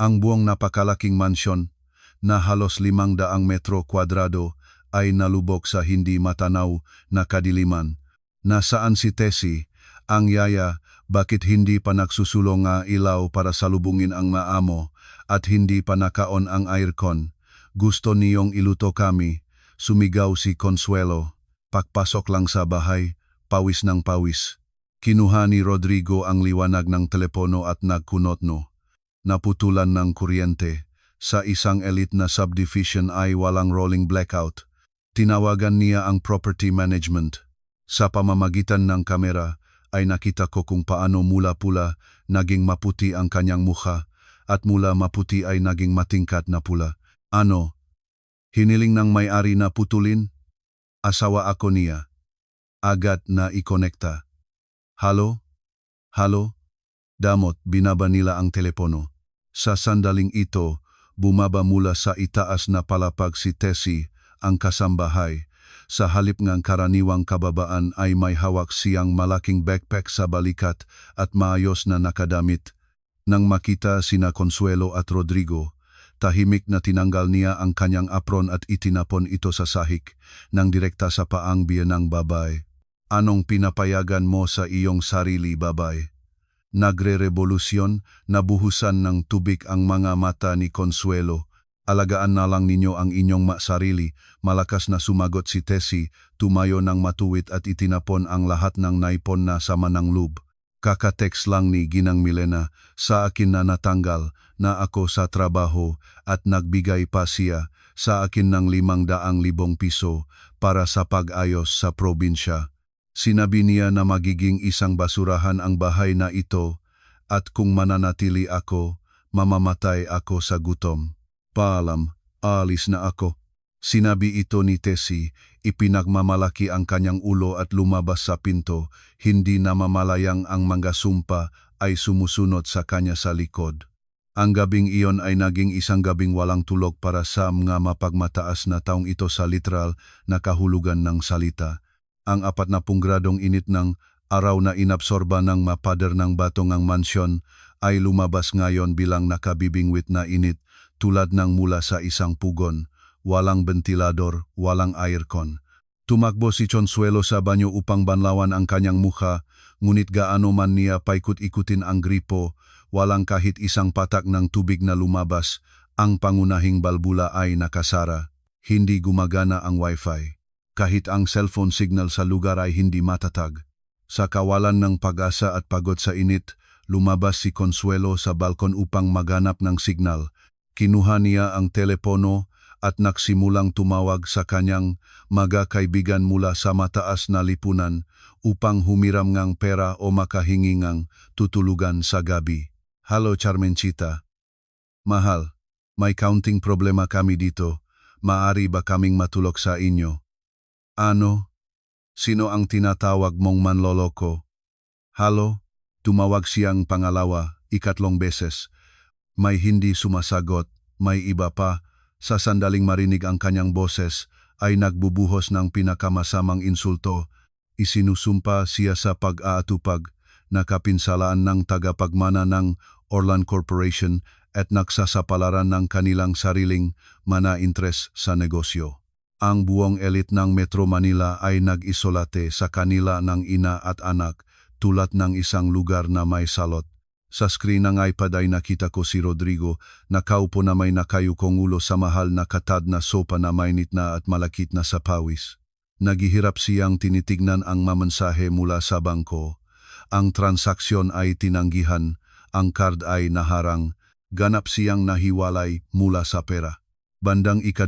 Ang buong napakalaking mansyon, na halos 500 metro kwadrado, ay nalubog sa hindi matanaw na kadiliman. Nasaan si Tessie, ang yaya, bakit hindi pa nagsusulong nga ilaw para salubungin ang maamo at hindi pa nakaon ang aircon? Gusto niyong iluto kami, sumigaw si Consuelo. Pagpasok lang sa bahay, pawis ng pawis. Kinuha ni Rodrigo ang liwanag ng telepono at nagkunotno. Naputulan ng kuryente. Sa isang elite na subdivision ay walang rolling blackout. Tinawagan niya ang property management. Sa pamamagitan ng kamera ay nakita ko kung paano mula-pula naging maputi ang kanyang mukha at mula maputi ay naging matingkat na pula. Ano? Hiniling ng may-ari na putulin? Asawa ako niya. Agad na ikonekta. Halo? Halo? Damot, binaba nila ang telepono. Sa sandaling ito, bumaba mula sa itaas na palapag si Tessie, ang kasambahay. Sa halip ngang karaniwang kababaan ay may hawak siyang malaking backpack sa balikat at maayos na nakadamit. Nang makita sina Consuelo at Rodrigo, tahimik na tinanggal niya ang kanyang apron at itinapon ito sa sahig nang direkta sa paang biyanang babae. Anong pinapayagan mo sa iyong sarili, babae? Nagre-revolusyon, nabuhusan ng tubig ang mga mata ni Consuelo. Alagaan na lang ninyo ang inyong sarili, malakas na sumagot si Tessie, tumayo ng matuwid at itinapon ang lahat ng naipon na sama ng loob. Kakatext lang ni Ginang Milena, sa akin na natanggal na ako sa trabaho at nagbigay pa siya sa akin ng 500,000 piso para sa pag-ayos sa probinsya. Sinabi niya na magiging isang basurahan ang bahay na ito at kung mananatili ako, mamamatay ako sa gutom. Paalam, alis na ako. Sinabi ito ni Tessie, ipinagmamalaki ang kanyang ulo at lumabas sa pinto, hindi namamalayang ang mga sumpa ay sumusunod sa kanya sa likod. Ang gabing iyon ay naging isang gabing walang tulog para sa mga mapagmataas na taong ito sa literal na kahulugan ng salita. Ang 40 gradong init ng araw na inabsorba ng mapader ng batong ang mansyon ay lumabas ngayon bilang nakabibingwit na init tulad ng mula sa isang pugon. Walang ventilador, walang aircon. Tumakbo si Consuelo sa banyo upang banlawan ang kanyang mukha, ngunit gaano man niya paikot-ikutin ang gripo, walang kahit isang patak ng tubig na lumabas, ang pangunahing balbula ay nakasara. Hindi gumagana ang wifi. Kahit ang cellphone signal sa lugar ay hindi matatag. Sa kawalan ng pag-asa at pagod sa init, lumabas si Consuelo sa balkon upang maghanap ng signal. Kinuha niya ang telepono at nagsimulang tumawag sa kanyang mga kaibigan mula sa mataas na lipunan upang humiram ngang pera o makahingi ngang tutulugan sa gabi. Halo Carmencita. Mahal, may counting problema kami dito. Maari ba kaming matulog sa inyo? Ano? Sino ang tinatawag mong manloloko? Halo? Tumawag siyang pangalawa, 3 beses. May hindi sumasagot, may iba pa. Sa sandaling marinig ang kanyang boses, ay nagbubuhos ng pinakamasamang insulto. Isinusumpa siya sa pag-aatupag, nakapinsalaan ng tagapagmana ng Orlan Corporation at nagsasapalaran ng kanilang sariling mana-interes sa negosyo. Ang buong elit ng Metro Manila ay nag-isolate sa kanila ng ina at anak tulad ng isang lugar na may salot. Sa screen ng iPad ay nakita ko si Rodrigo, nakaupo na may nakayukong ulo sa mahal na katad na sopa na mainit na at malakit na sa pawis. Naghihirap siyang tinitignan ang mamensahe mula sa bangko. Ang transaksyon ay tinanggihan, ang card ay naharang, ganap siyang nahiwalay mula sa pera. Bandang 2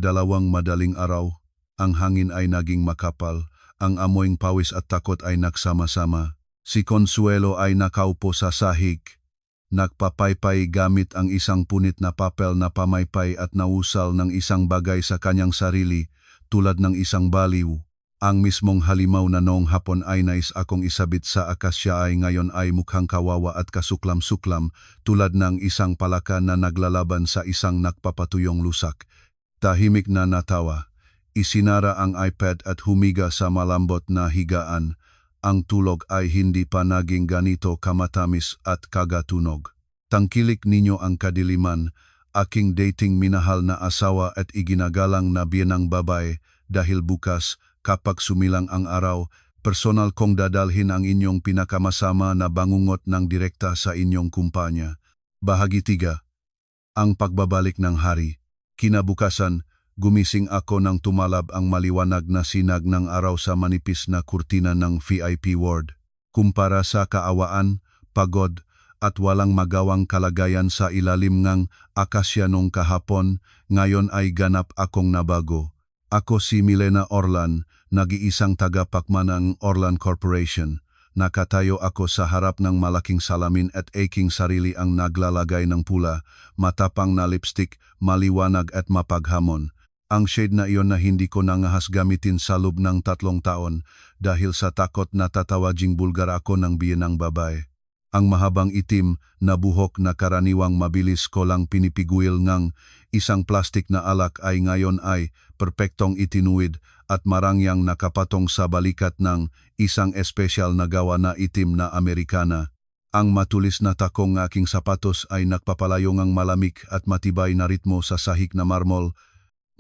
madaling araw, ang hangin ay naging makapal, ang amoyng pawis at takot ay nagsama-sama. Si Consuelo ay nakaupo sa sahig. Nagpapaypay gamit ang isang punit na papel na pamaypay at nausal ng isang bagay sa kanyang sarili tulad ng isang baliw. Ang mismong halimaw na noong hapon ay nais akong isabit sa akasya ay ngayon ay mukhang kawawa at kasuklam-suklam tulad ng isang palaka na naglalaban sa isang nakpapatuyong lusak. Tahimik na natawa. Isinara ang iPad at humiga sa malambot na higaan. Ang tulog ay hindi pa naging ganito kamatamis at kagatunog. Tangkilik ninyo ang kadiliman, aking dating minahal na asawa at iginagalang na biyenang babae dahil bukas, kapag sumilang ang araw, personal kong dadalhin ang inyong pinakamasama na bangungot ng direkta sa inyong kumpanya. Bahagi 3. Ang pagbabalik ng hari. Kinabukasan, gumising ako nang tumalab ang maliwanag na sinag ng araw sa manipis na kurtina ng VIP ward. Kumpara sa kaawaan, pagod, at walang magawang kalagayan sa ilalim ngang akasya nung kahapon, ngayon ay ganap akong nabago. Ako si Milena Orlan, nag-iisang tagapakman ng Orlan Corporation. Nakatayo ako sa harap ng malaking salamin at aking sarili ang naglalagay ng pula, matapang na lipstick, maliwanag at mapaghamon. Ang shade na iyon na hindi ko nangahas gamitin sa loob ng 3 taon dahil sa takot na tatawaging bulgar ako ng biyenang babae. Ang mahabang itim na buhok na karaniwang mabilis ko lang pinipiguil ngang isang plastik na alak ay ngayon ay perpektong itinuwid at marangyang nakapatong sa balikat ng isang espesyal na gawa na itim na Amerikana. Ang matulis na takong aking sapatos ay nagpapalayo ngang malamig at matibay na ritmo sa sahig na marmol.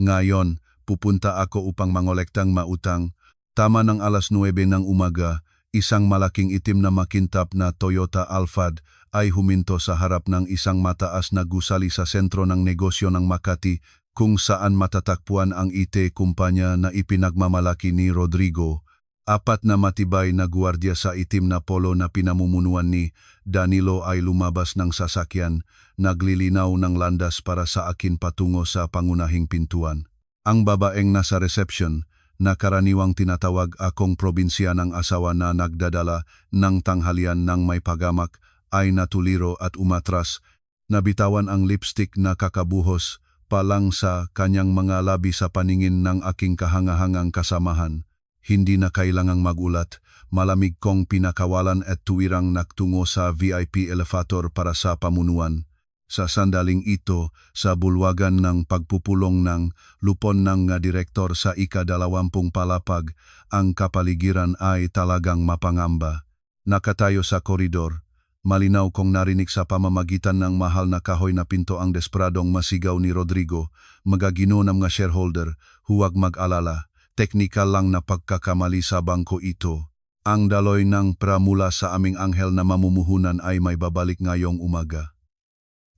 Ngayon, pupunta ako upang mangolektang mautang. Tama ng alas 9 ng umaga, isang malaking itim na makintap na Toyota Alphard ay huminto sa harap ng isang mataas na gusali sa sentro ng negosyo ng Makati kung saan matatakpuan ang IT kumpanya na ipinagmamalaki ni Rodrigo. 4 na matibay na guwardiya sa itim na polo na pinamumunuan ni Danilo ay lumabas ng sasakyan, naglilinaw ng landas para sa akin patungo sa pangunahing pintuan. Ang babaeng nasa reception, na karaniwang tinatawag akong probinsya ng asawa na nagdadala ng tanghalian ng may pagamak, ay natuliro at umatras, nabitawan ang lipstick na kakabuhos pa lang sa kanyang mga labi sa paningin ng aking kahangahangang kasamahan. Hindi na kailangang magulat, malamig kong pinakawalan at tuwirang nagtungo sa VIP elevator para sa pamunuan. Sa sandaling ito, sa bulwagan ng pagpupulong ng lupon ng direktor sa ika-20 palapag, ang kapaligiran ay talagang mapangamba. Nakatayo sa koridor, malinaw kong narinig sa pamamagitan ng mahal na kahoy na pinto ang desperadong masigaw ni Rodrigo, magagino ng mga shareholder, huwag mag-alala. Teknikal lang na pagkakamali sa bangko ito. Ang daloy ng pera mula sa aming anghel na mamumuhunan ay may babalik ngayong umaga.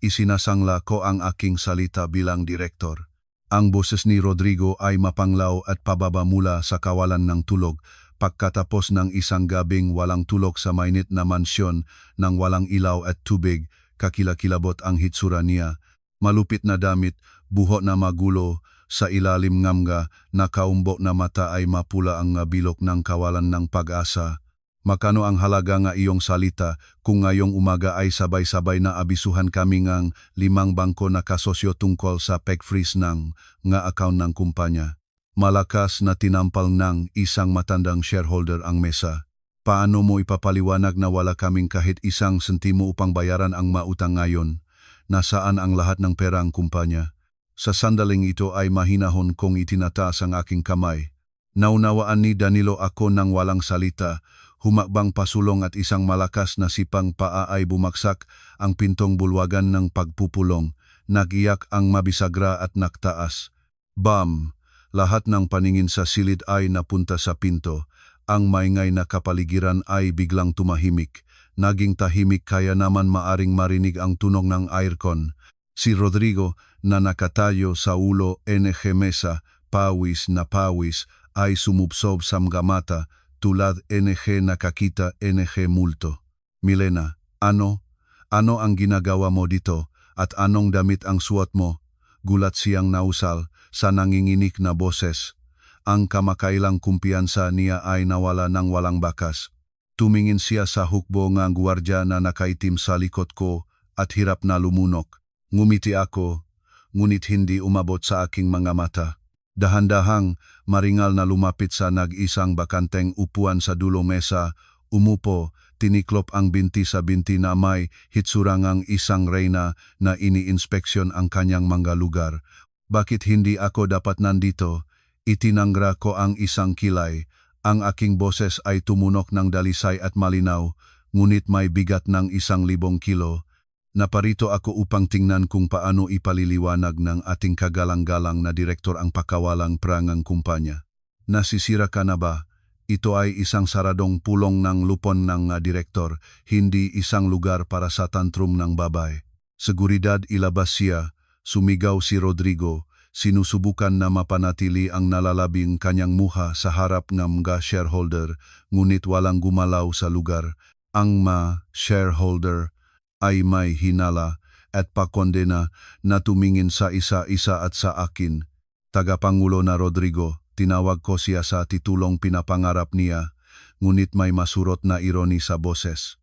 Isinasangla ko ang aking salita bilang direktor. Ang boses ni Rodrigo ay mapanglaw at pababa mula sa kawalan ng tulog pagkatapos ng isang gabing walang tulog sa mainit na mansyon ng walang ilaw at tubig. Kakilakilabot ang hitsura niya. Malupit na damit, buho na magulo, sa ilalim ngamga, nakaumbo na mata ay mapula ang bilok ng kawalan ng pag-asa. Makano ang halaga nga iyong salita kung ngayong umaga ay sabay-sabay na abisuhan kami ngang 5 bangko na kasosyo tungkol sa peg-freeze ng nga account ng kumpanya. Malakas na tinampal ng isang matandang shareholder ang mesa. Paano mo ipapaliwanag na wala kaming kahit isang sentimo upang bayaran ang mautang ngayon? Nasaan ang lahat ng pera ang kumpanya? Sa sandaling ito ay mahinahon kong itinataas ang aking kamay. Naunawaan ni Danilo ako ng walang salita, humakbang pasulong at isang malakas na sipang paa ay bumaksak ang pintong bulwagan ng pagpupulong. Nagiyak ang mabisagra at naktaas. Bam! Lahat ng paningin sa silid ay napunta sa pinto. Ang maingay na kapaligiran ay biglang tumahimik. Naging tahimik kaya naman maaring marinig ang tunog ng aircon. Si Rodrigo na nakatayo sa ulo NG mesa, pawis na pawis, ay sumubsob sa mga mata tulad NG nakakita NG multo. Milena, ano ang ginagawa mo dito at anong damit ang suot mo? Gulat siyang nausal sa nanginginig na boses. Ang kamakailang kumpiyansa niya ay nawala ng walang bakas. Tumingin siya sa hukbo ng gwardiya na nakaitim sa likod ko at hirap na lumunok. Ngumiti ako, ngunit hindi umabot sa aking mga mata. Dahan-dahang maringal na lumapit sa nag-isang bakanteng upuan sa dulo mesa, umupo, tiniklop ang binti sa binti na may hitsurangang isang reyna na iniinspeksyon ang kanyang mga lugar. Bakit hindi ako dapat nandito? Itinangra ko ang isang kilay. Ang aking boses ay tumunok ng dalisay at malinaw, ngunit may bigat ng 1,000 kilo. Naparito ako upang tingnan kung paano ipaliliwanag ng ating kagalang-galang na direktor ang pakawalang prangang kumpanya. Nasisira ka na ba? Ito ay isang saradong pulong ng lupon ng direktor, hindi isang lugar para sa tantrum ng babae. Seguridad ilabas siya, sumigaw si Rodrigo, sinusubukan na mapanatili ang nalalabing kanyang muha sa harap ng mga shareholder, ngunit walang gumalaw sa lugar. Ang mga shareholder ay may hinala at pakondena na tumingin sa isa-isa at sa akin. Tagapangulo na Rodrigo, tinawag ko siya sa titulong pinapangarap niya. ngunit may masurot na ironi sa boses.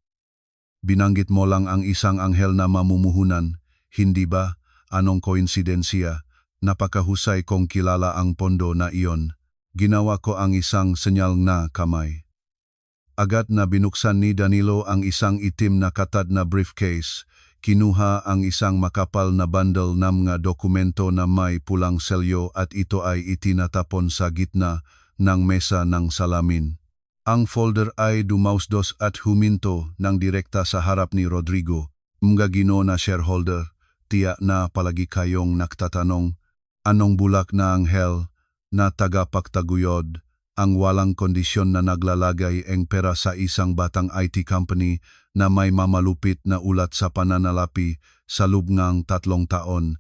Binanggit mo lang ang isang anghel na mamumuhunan, hindi ba? Anong koinsidensya? Napakahusay kong kilala ang pondo na iyon. Ginawa ko ang isang senyal na kamay. Agad na binuksan ni Danilo ang isang itim na katad na briefcase. Kinuha ang isang makapal na bundle ng mga dokumento na may pulang selyo at ito ay itinatapon sa gitna ng mesa ng salamin. Ang folder ay dumausdos at huminto ng direkta sa harap ni Rodrigo. Mga gino na shareholder, tiyak na palagi kayong nagtatanong, anong bulak na anghel na tagapagtaguyod ang walang kondisyon na naglalagay ang pera sa isang batang IT company na may mamalupit na ulat sa pananalapi sa loob ng 3 taon.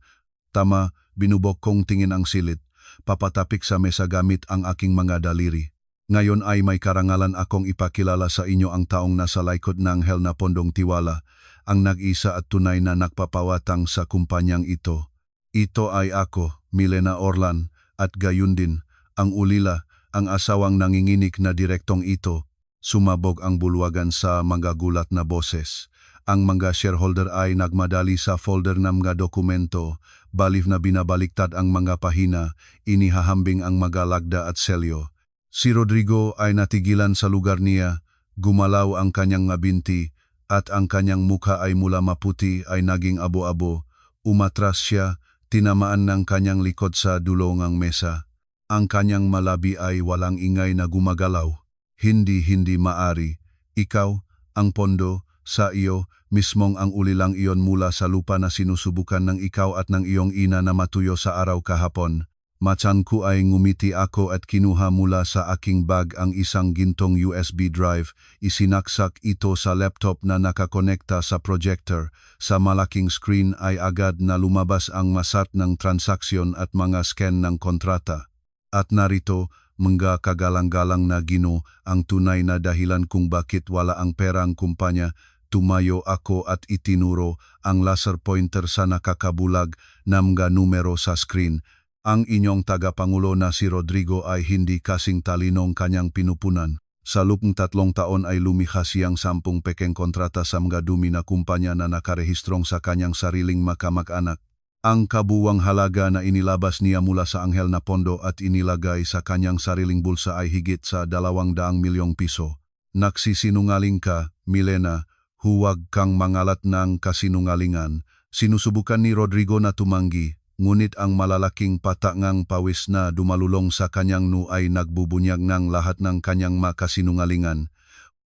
Tama, binubok kong tingin ang silit, papatapik sa mesa gamit ang aking mga daliri. Ngayon ay may karangalan akong ipakilala sa inyo ang taong nasa likod ng anghel na pondong tiwala, ang nag-isa at tunay na nagpapawatang sa kumpanyang ito. Ito ay ako, Milena Orlan, at gayon din, ang ulila, ang asawang nanginginig na direktong ito. Sumabog ang bulwagan sa mga gulat na boses. Ang mga shareholder ay nagmadali sa folder ng mga dokumento, baliw na binabaliktad ang mga pahina, inihahambing ang mga lagda at selyo. Si Rodrigo ay natigilan sa lugar niya, gumalaw ang kanyang ngabinti, at ang kanyang mukha ay mula maputi ay naging abo-abo. Umatras siya, tinamaan ng kanyang likod sa dulo ng mesa. Ang kanyang malabi ay walang ingay na gumagalaw. Hindi maari. Ikaw, ang pondo, sa iyo, mismong ang ulilang iyon mula sa lupa na sinusubukan ng ikaw at ng iyong ina na matuyo sa araw kahapon. Matsan ko ay ngumiti ako at kinuha mula sa aking bag ang isang gintong USB drive. Isinaksak ito sa laptop na nakakonekta sa projector. Sa malaking screen ay agad na lumabas ang masat ng transaksyon at mga scan ng kontrata. At narito, mga kagalang-galang na gino ang tunay na dahilan kung bakit wala ang perang kumpanya. Tumayo ako at itinuro ang laser pointer sa nakakabulag na mga numero sa screen. Ang inyong tagapangulo na si Rodrigo ay hindi kasing talinong kanyang pinupunan. Sa loob ng 3 taon ay lumikha siyang 10 pekeng kontrata sa mga dumi na kumpanya na nakarehistrong sa kanyang sariling makamag-anak. Ang kabuwang halaga na inilabas niya mula sa anghel na pondo at inilagay sa kanyang sariling bulsa ay higit sa 200 milyong piso. Nagsisinungaling ka, Milena, huwag kang mangalat ng kasinungalingan. Sinusubukan ni Rodrigo na tumanggi. Ngunit ang malalaking patangang pawis na dumalulong sa kanyang noo ay nagbubunyag ng lahat ng kanyang makasinungalingan.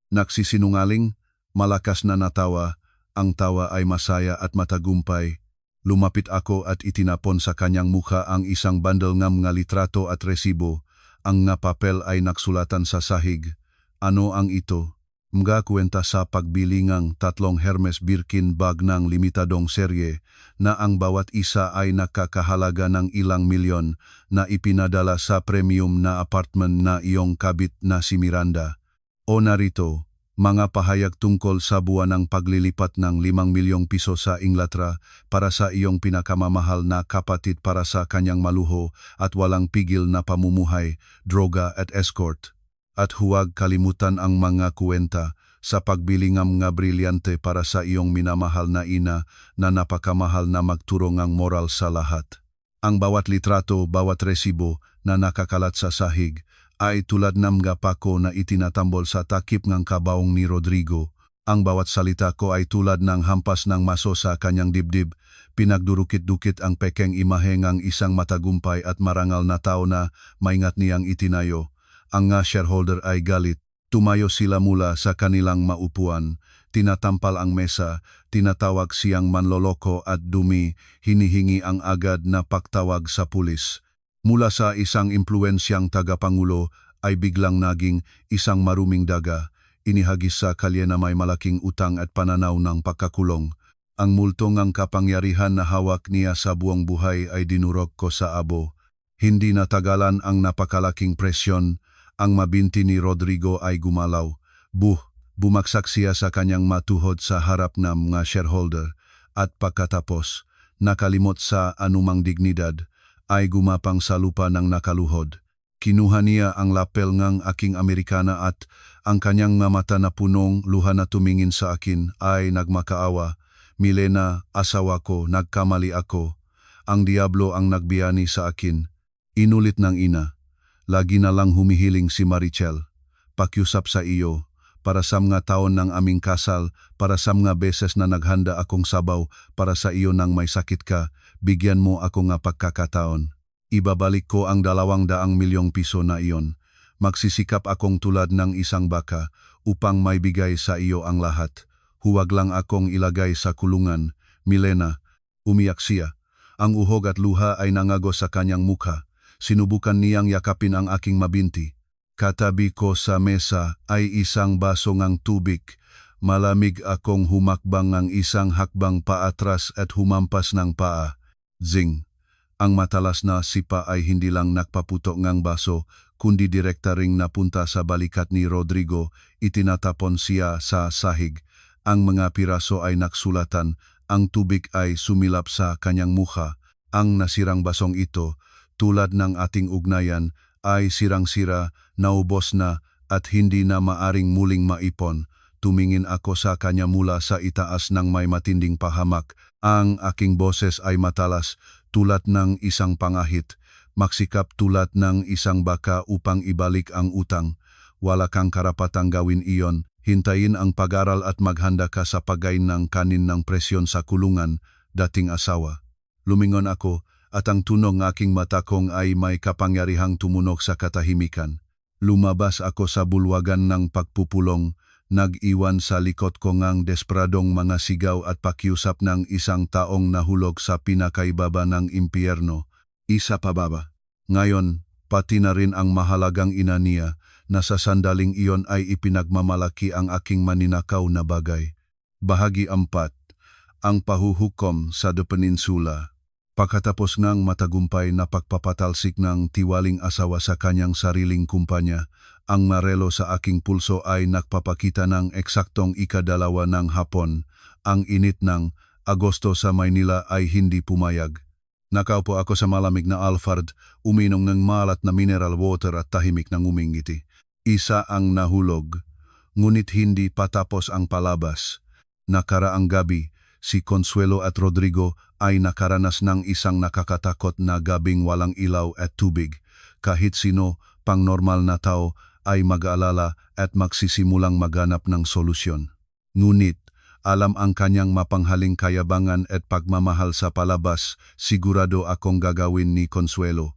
Nagsisinungaling, malakas na natawa, ang tawa ay masaya at matagumpay. Lumapit ako at itinapon sa kanyang mukha ang isang bundle ng mga litrato at resibo. Ang nga papel ay naksulatan sa sahig. Ano ang ito? Mga kwenta sa pagbili ng 3 Hermes Birkin bag ng limitadong serye na ang bawat isa ay nakakahalaga ng ilang milyon na ipinadala sa premium na apartment na iyong kabit na si Miranda. O narito, mga pahayag tungkol sa buwan ng paglilipat ng 5 milyong piso sa Inglaterra para sa iyong pinakamamahal na kapatid para sa kanyang maluho at walang pigil na pamumuhay, droga at escort. At huwag kalimutan ang mga kwenta sa pagbili ng mga brilyante para sa iyong minamahal na ina na napakamahal na magturo ng moral sa lahat. Ang bawat litrato, bawat resibo na nakakalat sa sahig ay tulad ng mga pako na itinatambol sa takip ng kabaong ni Rodrigo. Ang bawat salita ko ay tulad ng hampas ng maso sa kanyang dibdib. Pinagdurukit-dukit ang pekeng imahe ng isang matagumpay at marangal na tao na maingat niyang itinayo. Ang nga shareholder ay galit. Tumayo sila mula sa kanilang maupuan. Tinatampal ang mesa, tinatawag siyang manloloko at dumi, hinihingi ang agad na pagtawag sa pulis. Mula sa isang impluensyang tagapangulo ay biglang naging isang maruming daga. Inihagis sa kalye na may malaking utang at pananaw ng pagkakulong. Ang multong ang kapangyarihan na hawak niya sa buong buhay ay dinurog ko sa abo. Hindi natagalan ang napakalaking presyon. Ang mabinti ni Rodrigo ay gumalaw. Bumaksak siya sa kanyang matuhod sa harap ng mga shareholder at pagkatapos, nakalimot sa anumang dignidad, ay gumapang sa lupa ng nakaluhod. Kinuha niya ang lapel ngang aking Amerikana at ang kanyang mga mata na punong luha na tumingin sa akin ay nagmakaawa. Milena, asawa ko, nagkamali ako. Ang diablo ang nagbiyani sa akin. Inulit ng ina. Lagi na lang humihiling si Marichel. Pakiusap sa iyo. Para sa mga taon ng aming kasal, para sa mga beses na naghanda akong sabaw, para sa iyo nang may sakit ka, bigyan mo ako nga pagkakataon. Ibabalik ko ang 200 milyong piso na iyon. Magsisikap akong tulad ng isang baka upang maibigay sa iyo ang lahat. Huwag lang akong ilagay sa kulungan. Milena, umiyak siya. Ang uhog at luha ay nangagos sa kanyang mukha. Sinubukan niyang yakapin ang aking mabinti. Katabi ko sa mesa ay isang baso ng tubig. Malamig akong humakbang ng isang hakbang paatras at humampas ng paa. Zing! Ang matalas na sipa ay hindi lang nakpaputok ng baso, kundi direkta ring napunta sa balikat ni Rodrigo. Itinatapon siya sa sahig. Ang mga piraso ay naksulatan. Ang tubig ay sumilap sa kanyang mukha. Ang nasirang basong ito, tulad ng ating ugnayan, ay sirang-sira, naubos na at hindi na maaring muling maipon. Tumingin ako sa kanya mula sa itaas ng may matinding pahamak. Ang aking boses ay matalas, tulad ng isang pangahit. Magsikap tulad ng isang baka upang ibalik ang utang. Wala kang karapatang gawin iyon. Hintayin ang pag-aral at maghanda ka sa paggain ng kanin ng presyon sa kulungan, dating asawa. Lumingon ako at ang tunog ng aking mata kong ay may kapangyarihang tumunog sa katahimikan. Lumabas ako sa bulwagan ng pagpupulong, nag-iwan sa likod ko ngang desperadong mga sigaw at pakiusap ng isang taong nahulog sa pinakaibaba ng impyerno. Isa pa baba. Ngayon, pati na rin ang mahalagang ina niya, na sa sandaling iyon ay ipinagmamalaki ang aking maninakaw na bagay. Bahagi 4. Ang pahuhukom sa The Peninsula. Pagkatapos ng matagumpay na pagpapatalsik ng tiwaling asawa sa kanyang sariling kumpanya, ang marelo sa aking pulso ay nagpapakita ng eksaktong 12 ng hapon. Ang init ng Agosto sa Maynila ay hindi pumayag. Nakaupo ako sa malamig na alfard, uminom ng malat na mineral water at tahimik ng umingiti. Isa ang nahulog, ngunit hindi patapos ang palabas. Nakaraang gabi, si Consuelo at Rodrigo ay nakaranas ng isang nakakatakot na gabing walang ilaw at tubig. Kahit sino, pang normal na tao, ay mag-aalala at magsisimulang maghanap ng solusyon. Ngunit, alam ang kanyang mapanghaling kayabangan at pagmamahal sa palabas, sigurado akong gagawin ni Consuelo.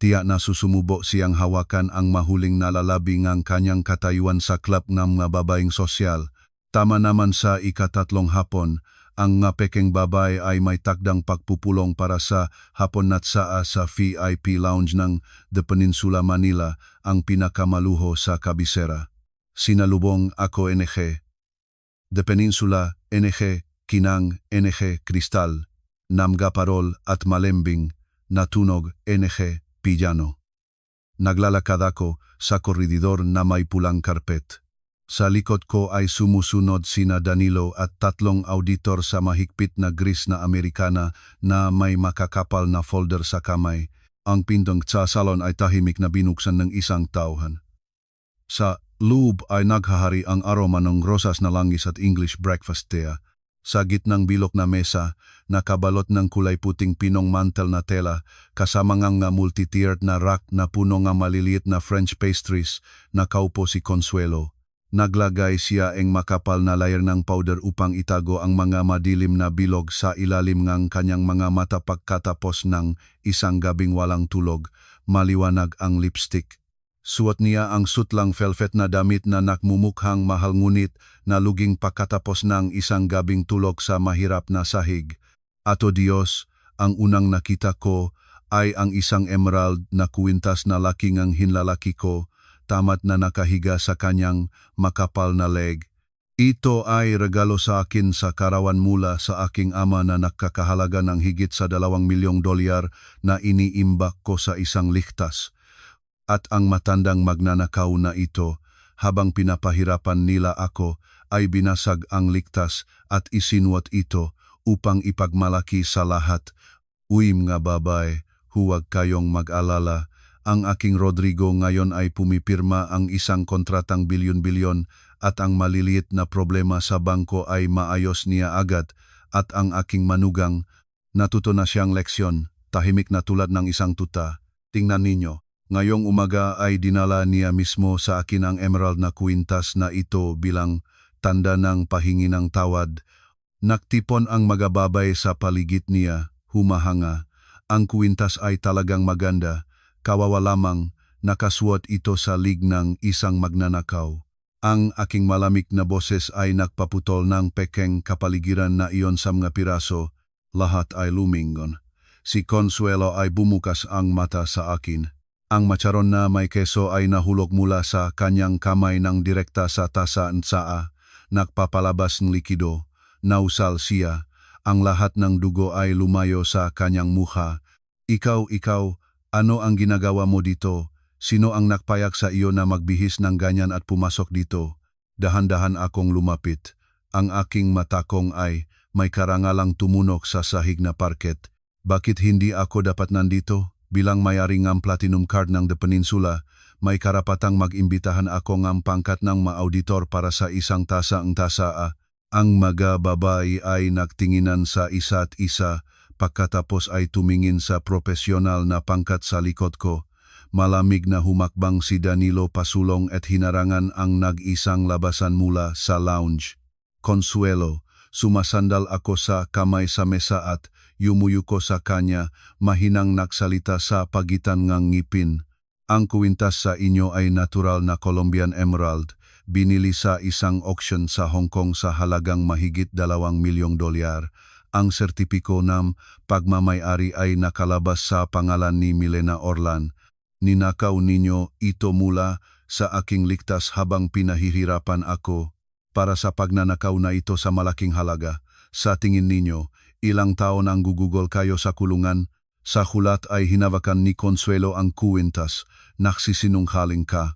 Tiyak na susumubo siyang hawakan ang mahuling nalalabi ng kanyang katayuan sa club ng mga babaeng sosyal. Tama naman sa 13 hapon, ang ngapekeng babae ay may takdang pagpupulong para sa hapon-natsaa sa VIP lounge ng The Peninsula Manila, ang pinakamaluho sa kabisera. Sinalubong ako NG. The Peninsula, NG, Kinang, NG, Kristal, Namgaparol at Malembing, natunog NG, Pillano. Naglalakad ako sa koridor na may pulang karpet. Sa likod ko ay sumusunod sina Danilo at 3 auditor sa mahigpit na gris na Amerikana na may makakapal na folder sa kamay. Ang pintong sa salon ay tahimik na binuksan ng isang tauhan. Sa loob ay naghahari ang aroma ng rosas na langis at English breakfast tea. Sa gitnang bilog na mesa, nakabalot ng kulay puting pinong mantel na tela, kasama nga multi-tiered na rack na puno ng maliliit na French pastries, nakaupo si Consuelo. Naglagay siya ng makapal na layer ng powder upang itago ang mga madilim na bilog sa ilalim ng kanyang mga mata pagkatapos ng isang gabing walang tulog. Maliwanag ang lipstick. Suot niya ang sutlang velvet na damit na nakmumukhang mahal ngunit naluging pagkatapos ng isang gabing tulog sa mahirap na sahig. Ato Diyos, ang unang nakita ko ay ang isang emerald na kuwintas na laki ng hinlalaki ko, tamat na nakahiga sa kanyang makapal na leg. Ito ay regalo sa akin sa karawan mula sa aking ama na nakakahalaga ng higit sa $2 milyong na iniimbak ko sa isang ligtas. At ang matandang magnanakaw na ito, habang pinapahirapan nila ako, ay binasag ang ligtas at isinuot ito upang ipagmalaki sa lahat. Uy mga babae, huwag kayong mag-alala, Ang aking Rodrigo ngayon ay pumipirma ang isang kontratang bilyon-bilyon at ang maliliit na problema sa bangko ay maayos niya agad at ang aking manugang natuto na siyang leksyon, tahimik na tulad ng isang tuta. Tingnan ninyo, ngayong umaga ay dinala niya mismo sa akin ang emerald na kwintas na ito bilang tanda ng pahingi ng tawad. Naktipon ang magababay sa paligid niya, humahanga. Ang kwintas ay talagang maganda. Kawawa lamang, nakasuot ito sa lig ng isang magnanakaw. Ang aking malamig na boses ay nagpaputol ng pekeng kapaligiran na iyon sa mga piraso. Lahat ay lumingon. Si Consuelo ay bumukas ang mata sa akin. Ang macharon na may keso ay nahulog mula sa kanyang kamay ng direkta sa tasa ng saa. Nagpapalabas ng likido. Nausal siya. Ang lahat ng dugo ay lumayo sa kanyang mukha. Ikaw, ano ang ginagawa mo dito? Sino ang nagpayak sa iyo na magbihis ng ganyan at pumasok dito? Dahan-dahan akong lumapit. Ang aking matakong ay may karangalang tumunok sa sahig na parket. Bakit hindi ako dapat nandito? Bilang may-ari ng platinum card ng The Peninsula, may karapatang mag-imbitahan ako ng pangkat ng ma-auditor para sa isang tasa ang tasa. Ang mga babae ay nagtinginan sa isa't isa. Pagkatapos ay tumingin sa profesional na pangkat sa likod ko. Malamig na humakbang si Danilo pasulong at hinarangan ang nag-isang labasan mula sa lounge. Consuelo, sumasandal ako sa kamay sa mesa at yumuyuko sa kanya, mahinang nagsalita sa pagitan ng ngipin. Ang kwintas sa inyo ay natural na Colombian emerald, binili sa isang auction sa Hong Kong sa halagang mahigit $2 milyong. Ang sertipiko ng pagmamay-ari ay nakalabas sa pangalan ni Milena Orlan. Ninakaw ninyo ito mula sa aking ligtas habang pinahihirapan ako. Para sa pagnanakaw na ito sa malaking halaga, sa tingin ninyo, ilang taon ang gugugol kayo sa kulungan? Sa hulat ay hinawakan ni Consuelo ang kwintas. Nagsisinunggaling ka.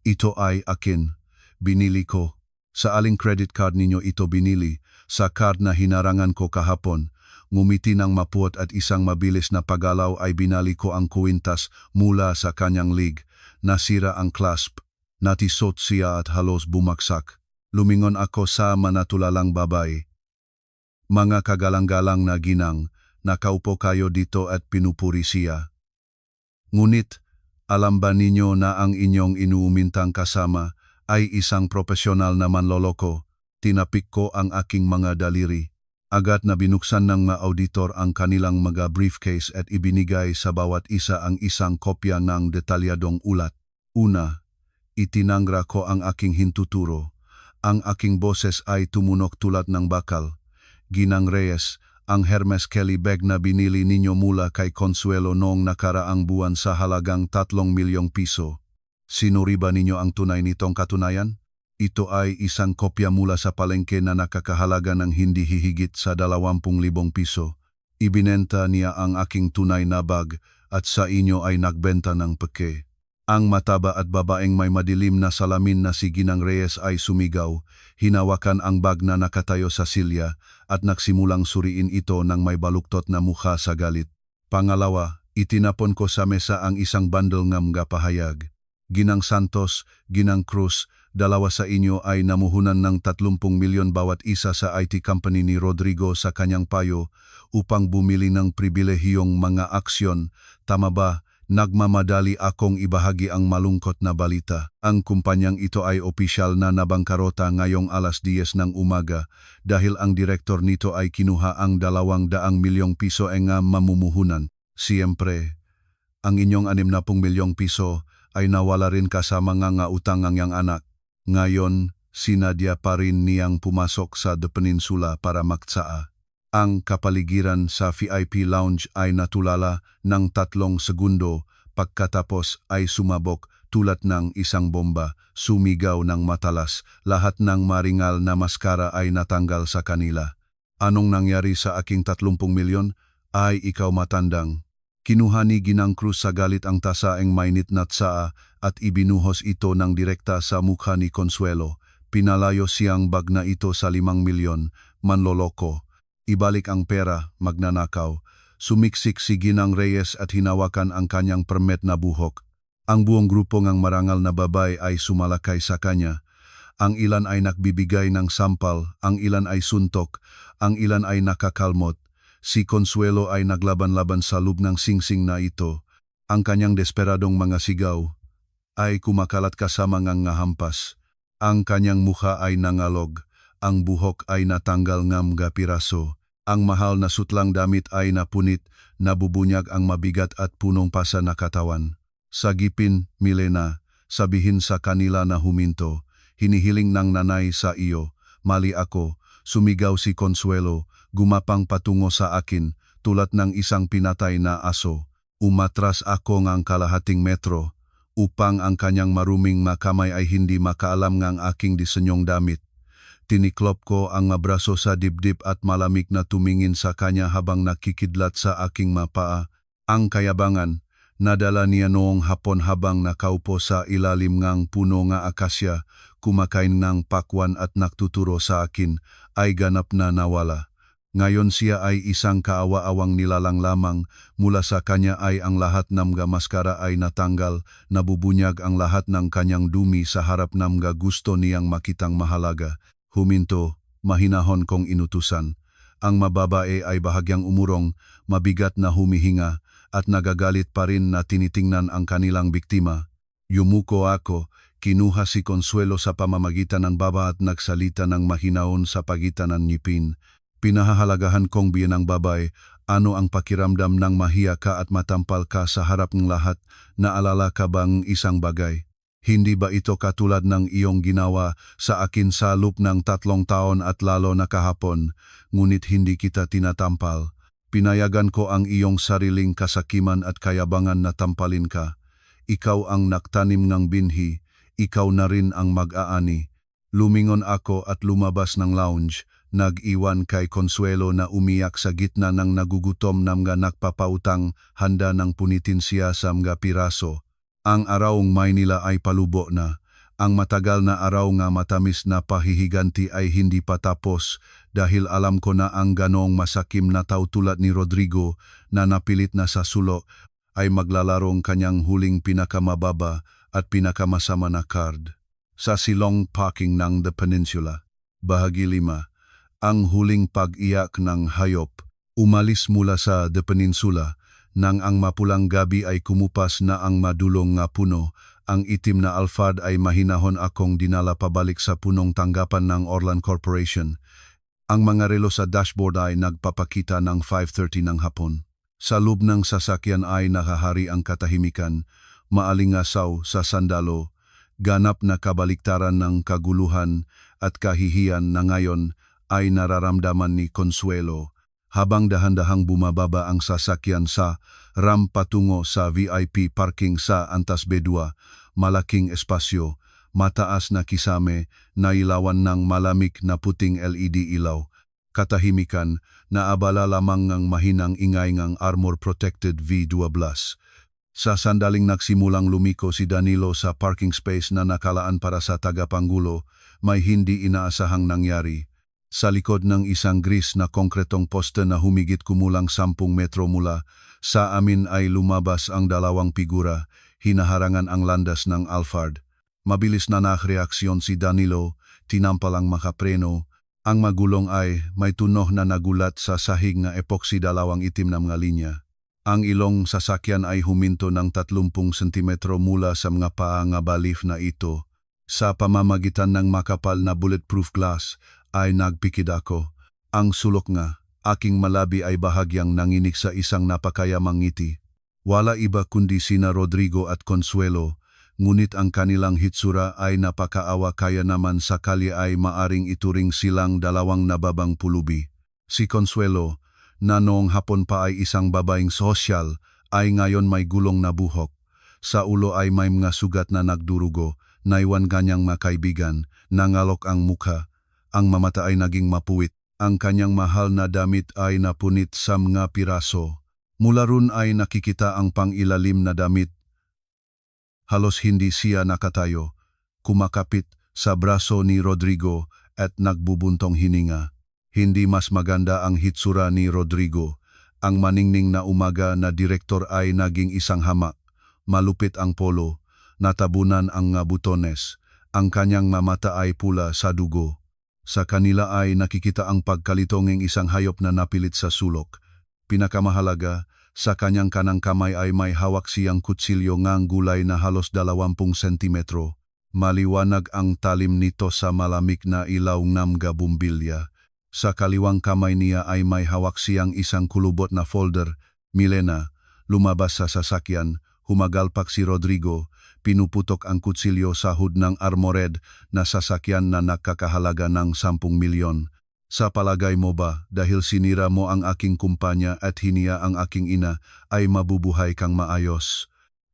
Ito ay akin. Binili ko. Sa aling credit card ninyo ito binili? Sa card na hinarangan ko kahapon. Ngumiti ng mapuot at isang mabilis na paggalaw ay binali ko ang kwintas mula sa kanyang lig. Nasira ang clasp. Natisot siya at halos bumagsak. Lumingon ako sa manatulalang babae. Mga kagalang-galang na ginang, nakaupo kayo dito at pinupuri siya. Ngunit, alam ba ninyo na ang inyong inuumintang kasama ay isang profesional na manloloko? Tinapik ko ang aking mga daliri. Agad na binuksan ng mga auditor ang kanilang mga briefcase at ibinigay sa bawat isa ang isang kopya ng detalyadong ulat. Una, itinangra ko ang aking hintuturo. Ang aking boses ay tumunok tulad ng bakal. Ginang Reyes, ang Hermes Kelly bag na binili ninyo mula kay Consuelo noong nakaraang buwan sa halagang 3 milyong piso. Sinuri ba ninyo ang tunay nitong katunayan? Ito ay isang kopya mula sa palengke na nakakahalaga ng hindi hihigit sa 20,000 piso. Ibinenta niya ang aking tunay na bag at sa inyo ay nagbenta ng peke. Ang mataba at babaeng may madilim na salamin na si Ginang Reyes ay sumigaw, hinawakan ang bag na nakatayo sa silya at nagsimulang suriin ito ng may baluktot na mukha sa galit. Pangalawa, itinapon ko sa mesa ang isang bundle ng mga pahayag. Ginang Santos, Ginang Cruz, dalawa sa inyo ay namuhunan ng 30 milyon bawat isa sa IT company ni Rodrigo sa kanyang payo upang bumili ng pribilehiyong mga aksyon. Tama ba? Nagmamadali akong ibahagi ang malungkot na balita. Ang kumpanyang ito ay opisyal na nabangkarota ngayong 10:00 ng umaga dahil ang direktor nito ay kinuha ang 200 milyong piso nga mamumuhunan. Siyempre, ang inyong 60 milyong piso ay nawala rin kasama nga utang ng yang anak. Ngayon, sinadya pa rin niyang pumasok sa The Peninsula para magtsaa. Ang kapaligiran sa VIP lounge ay natulala ng 3 segundo pagkatapos ay sumabog tulad ng isang bomba, sumigaw ng matalas. Lahat ng maringal na maskara ay natanggal sa kanila. Anong nangyari sa aking 30 milyon? Ay ikaw matandang. Kinuha ni Ginang Cruz sa galit ang tasaeng mainit na tsaa at ibinuhos ito ng direkta sa mukha ni Consuelo. Pinalayo siyang bag na ito sa 5 milyon, manloloko. Ibalik ang pera, magnanakaw. Sumiksik si Ginang Reyes at hinawakan ang kanyang permet na buhok. Ang buong grupo ng marangal na babay ay sumalakay sa kanya. Ang ilan ay nagbibigay ng sampal, ang ilan ay suntok, ang ilan ay nakakalmot. Si Consuelo ay naglaban-laban sa loob ng singsing na ito. Ang kanyang desperadong mga sigaw ay kumakalat kasama ng ngahampas. Ang kanyang mukha ay nangalog, ang buhok ay natanggal ng mga piraso. Ang mahal na sutlang damit ay napunit, nabubunyag ang mabigat at punong pasa na katawan. Sagipin, Milena, sabihin sa kanila na huminto. Hinihiling ng nanay sa iyo, mali ako, sumigaw si Consuelo, gumapang patungo sa akin, tulad ng isang pinatay na aso. Umatras ako ng kalahating metro, upang ang kanyang maruming makamay ay hindi makaalam ng aking disenyong damit. Tiniklop ko ang abraso sa dibdib at malamig na tumingin sa kanya habang nakikidlat sa aking mapaa. Ang kayabangan, nadala niya noong hapon habang nakaupo sa ilalim ng puno ng akasya, kumakain ng pakwan at nagtuturo sa akin, ay ganap na nawala. Ngayon siya ay isang kaawa-awang nilalang lamang, mula sa kanya ay ang lahat ng mga maskara ay natanggal, nabubunyag ang lahat ng kanyang dumi sa harap ng mga gusto niyang makitang mahalaga. Huminto, mahinahon kong inutusan. Ang mababae ay bahagyang umurong, mabigat na humihinga, at nagagalit pa rin na tinitingnan ang kanilang biktima. Yumuko ako, kinuha si Consuelo sa pamamagitan ng baba at nagsalita ng mahinaon sa pagitan ng ngipin. Pinahahalagahan kong biyanang babay, ano ang pakiramdam ng mahiya ka at matampal ka sa harap ng lahat, naalala ka bang isang bagay? Hindi ba ito katulad ng iyong ginawa sa akin sa loob ng 3 taon at lalo na kahapon, ngunit hindi kita tinatampal? Pinayagan ko ang iyong sariling kasakiman at kayabangan na tampalin ka. Ikaw ang nagtanim ng binhi, ikaw na rin ang mag-aani. Lumingon ako at lumabas ng lounge, nag-iwan kay Consuelo na umiyak sa gitna ng nagugutom ng mga nagpapautang, handa ng punitin siya sa mga piraso. Ang araw ng Maynila ay palubo na. Ang matagal na araw nga matamis na pahihiganti ay hindi pa tapos dahil alam ko na ang ganong masakim na tao tulad ni Rodrigo na napilit na sa sulo ay maglalarong kanyang huling pinakamababa at pinakamasama na card. Sa silong parking ng The Peninsula, Bahagi 5, ang huling pag-iyak ng hayop. Umalis mula sa The Peninsula nang ang mapulang gabi ay kumupas na ang madulong nga puno. Ang itim na Alphard ay mahinahon akong dinala pabalik sa punong tanggapan ng Orlan Corporation. Ang mga relo sa dashboard ay nagpapakita ng 5:30 ng hapon. Sa loob ng sasakyan ay nakahari ang katahimikan, maalingasaw sa sandalo, ganap na kabaliktaran ng kaguluhan at kahihiyan na ngayon ay nararamdaman ni Consuelo. Habang dahan-dahang bumababa ang sasakyan sa ramp patungo sa VIP parking sa Antas B2, malaking espasyo, mataas na kisame, nailawan ng malamig na puting LED ilaw. Katahimikan, naabala lamang ng mahinang ingay ng armor-protected V12. Sa sandaling nagsimulang lumiko si Danilo sa parking space na nakalaan para sa tagapanggulo, may hindi inaasahang nangyari. Sa likod ng isang gris na konkretong poste na humigit kumulang 10 metro mula sa amin ay lumabas ang dalawang figura, hinaharangan ang landas ng Alphard. Mabilis na nakreaksyon si Danilo, tinampal ang makapreno. Ang magulong ay may tunog na nagulat sa sahig na epoxy dalawang itim na mga linya. Ang ilong sasakyan ay huminto ng 30 sentimetro mula sa mga paa nga balif na ito. Sa pamamagitan ng makapal na bulletproof glass, ay nagpikit ako. Ang sulok nga, aking malabi ay bahagyang nanginig sa isang napakayamang ngiti. Wala iba kundi sina Rodrigo at Consuelo, ngunit ang kanilang hitsura ay napakaawa kaya naman sakali ay maaring ituring silang dalawang nababang pulubi. Si Consuelo, na noong hapon pa ay isang babaeng sosyal, ay ngayon may gulong na buhok. Sa ulo ay may mga sugat na nagdurugo, naiwan kanyang makaibigan, nangalok ang mukha. Ang mamata ay naging mapuwit. Ang kanyang mahal na damit ay napunit sa mga piraso. Mula ron ay nakikita ang pangilalim na damit. Halos hindi siya nakatayo. Kumakapit sa braso ni Rodrigo at nagbubuntong hininga. Hindi mas maganda ang hitsura ni Rodrigo. Ang maningning na umaga na direktor ay naging isang hamak. malupit ang polo, natabunan ang nga butones, ang kanyang mamata ay pula sa dugo. Sa kanila ay nakikita ang pagkalitongeng isang hayop na napilit sa sulok. Pinakamahalaga, sa kanyang kanang kamay ay may hawak siyang kutsilyo ngang gulay na halos 20 sentimetro. Maliwanag ang talim nito sa malamig na ilaw ng bumbilya. Sa kaliwang kamay niya ay may hawak siyang isang kulubot na folder. Milena, lumabas sa sasakyan, humagalpak si Rodrigo, pinuputok ang kutsilyo sa hood ng armored na sasakyan na nakakahalaga ng 10 milyon. Sa palagay mo ba, dahil sinira mo ang aking kumpanya at hiniya ang aking ina, ay mabubuhay kang maayos?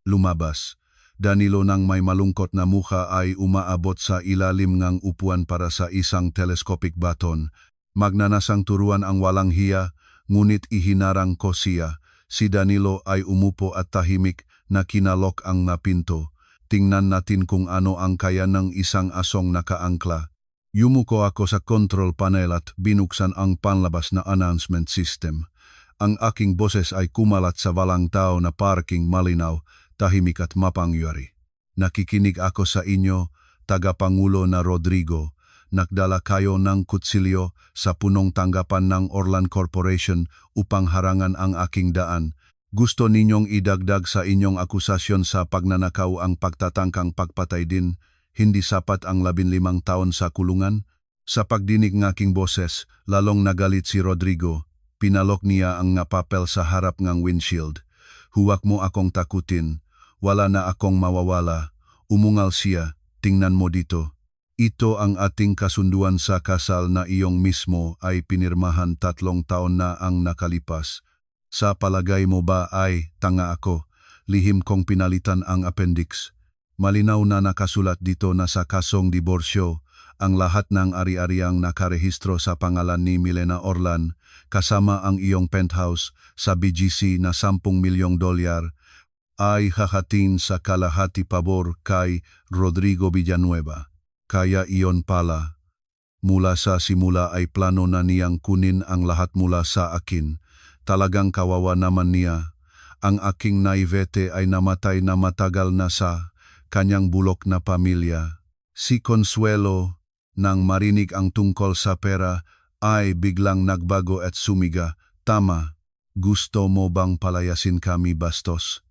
Lumabas. Danilo nang may malungkot na mukha ay umaabot sa ilalim ng upuan para sa isang telescopic baton. Magnanasang turuan ang walang hiya, ngunit ihinarang ko siya. Si Danilo ay umupo at tahimik na kinalok ang napinto. Tingnan natin kung ano ang kaya ng isang asong nakaangkla. Yumuko ako sa control panel at binuksan ang panlabas na announcement system. Ang aking boses ay kumalat sa walang tao na parking malinaw, tahimik at mapangyari. Nakikinig ako sa inyo, tagapangulo na Rodrigo. Nagdala kayo ng kutsilyo sa punong tanggapan ng Orlan Corporation upang harangan ang aking daan. Gusto ninyong idagdag sa inyong akusasyon sa pagnanakaw ang pagtatangkang pagpatay din, hindi sapat ang 15 taon sa kulungan? Sa pagdinig ng aking boses, lalong nagalit si Rodrigo. Pinalok niya ang nga papel sa harap ng windshield. Huwag mo akong takutin. Wala na akong mawawala. Umungal siya. Tingnan mo dito. Ito ang ating kasunduan sa kasal na iyong mismo ay pinirmahan 3 taon na ang nakalipas. Sa palagay mo ba ay tanga ako? Lihim kong pinalitan ang appendix. Malinaw na nakasulat dito na sa kasong diborsyo, ang lahat ng ari-ariang nakarehistro sa pangalan ni Milena Orlan, kasama ang iyong penthouse sa BGC na 10 milyong dolyar, ay hahatin sa kalahati pabor kay Rodrigo Villanueva. Kaya iyon pala. Mula sa simula ay plano na niyang kunin ang lahat mula sa akin. Talagang kawawa naman niya. Ang aking naivete ay namatay na matagal na sa kanyang bulok na pamilya. Si Consuelo, nang marinig ang tungkol sa pera, ay biglang nagbago at sumiga. Tama, gusto mo bang palayasin kami bastos?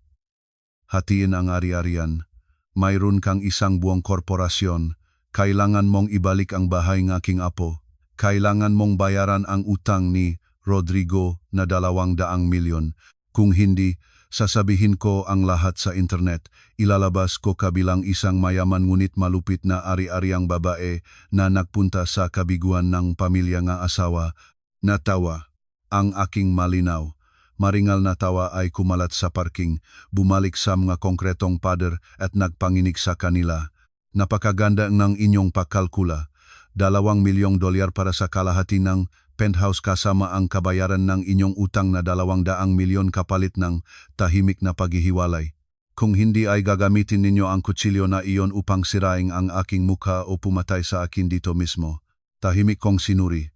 Hatiin ang ari-arian. Mayroon kang isang buong korporasyon. Kailangan mong ibalik ang bahay ng aking apo. Kailangan mong bayaran ang utang ni Rodrigo na 200 milyon. Kung hindi, sasabihin ko ang lahat sa internet. Ilalabas ko kabilang isang mayaman ngunit malupit na ari-ariang babae na nagpunta sa kabiguan ng pamilya ng asawa. Natawa. Ang aking malinaw. Maringal na tawa ay kumalat sa parking, bumalik sa mga konkretong pader at nagpanginig sa kanila. Napakaganda ng inyong pagkalkula. 2 milyong dolyar para sa kalahati ng penthouse kasama ang kabayaran ng inyong utang na 200 milyon kapalit ng tahimik na paghihiwalay. Kung hindi ay gagamitin ninyo ang kutsilyo na iyon upang siraing ang aking mukha o pumatay sa akin dito mismo. Tahimik kong sinuri.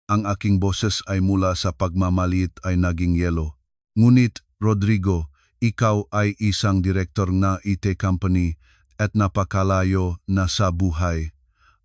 Ang aking boses ay mula sa pagmamaliit ay naging yelo. Ngunit, Rodrigo, ikaw ay isang direktor na IT company at napakalayo na sa buhay.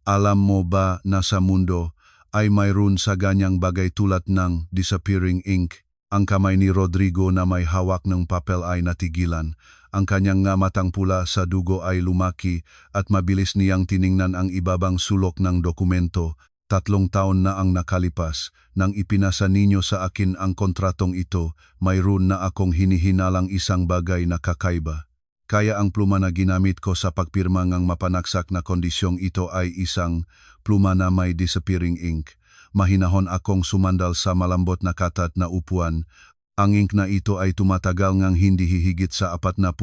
Alam mo ba na sa mundo ay mayroon sa ganyang bagay tulad ng disappearing ink? Ang kamay ni Rodrigo na may hawak ng papel ay natigilan. Ang kanyang nga matang pula sa dugo ay lumaki at mabilis niyang tiningnan ang ibabang sulok ng dokumento. 3 taon na ang nakalipas. Nang ipinasa ninyo sa akin ang kontratong ito, mayroon na akong hinihinalang isang bagay na kakaiba. Kaya ang pluma na ginamit ko sa pagpirma ng mapanaksak na kondisyong ito ay isang pluma na may disappearing ink. Mahinahon akong sumandal sa malambot na katat na upuan. Ang ink na ito ay tumatagal ngang hindi hihigit sa 48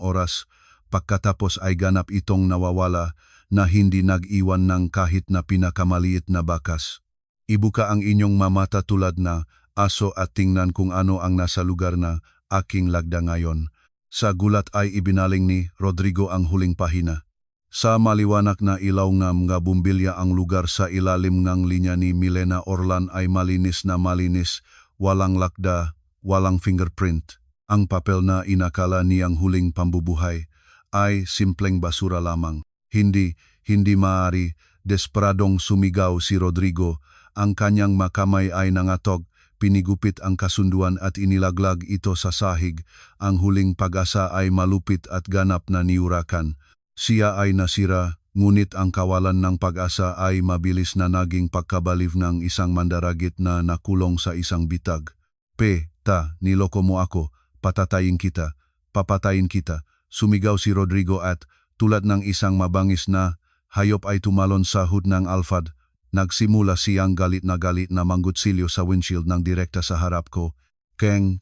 oras. Pagkatapos ay ganap itong nawawala na hindi nag-iwan ng kahit na pinakamaliit na bakas. Ibuka ang inyong mamata tulad na aso at tingnan kung ano ang nasa lugar na aking lagda ngayon. Sa gulat ay ibinaling ni Rodrigo ang huling pahina. Sa maliwanag na ilaw ng mga bumbilya ang lugar sa ilalim ng linya ni Milena Orlan ay malinis na malinis, walang lakda, walang fingerprint. Ang papel na inakala niyang huling pambubuhay ay simpleng basura lamang. Hindi maaari. Desperadong sumigaw si Rodrigo. Ang kanyang makamay ay nangatog. Pinigupit ang kasunduan at inilaglag ito sa sahig. Ang huling pag-asa ay malupit at ganap na niurakan. Siya ay nasira, ngunit ang kawalan ng pag-asa ay mabilis na naging pagkabaliw ng isang mandaragit na nakulong sa isang bitag. Niloko mo ako, papatayin kita, sumigaw si Rodrigo at tulad ng isang mabangis na hayop ay tumalon sa hood ng Alphard. Nagsimula siyang galit na manggutsilyo sa windshield ng direkta sa harap ko. Keng,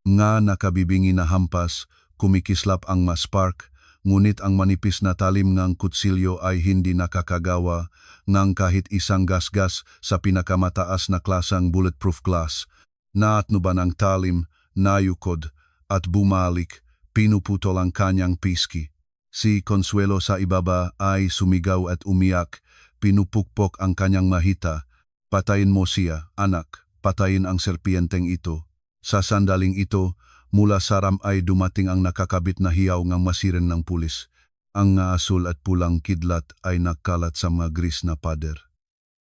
nga nakabibingi na hampas, kumikislap ang maspark, ngunit ang manipis na talim ng kutsilyo ay hindi nakakagawa ng kahit isang gasgas sa pinakamataas na klasang bulletproof glass. Naatnuban ang talim, nayukod, at bumalik, pinuputol ang kanyang piski. Si Consuelo sa ibaba ay sumigaw at umiyak, pinupukpok ang kanyang mahita. Patayin mo siya, anak, patayin ang serpienteng ito. Sa sandaling ito, mula sa ram ay dumating ang nakakabit na hiyaw ng masiren ng pulis. Ang asul at pulang kidlat ay nakalat sa mga gris na pader.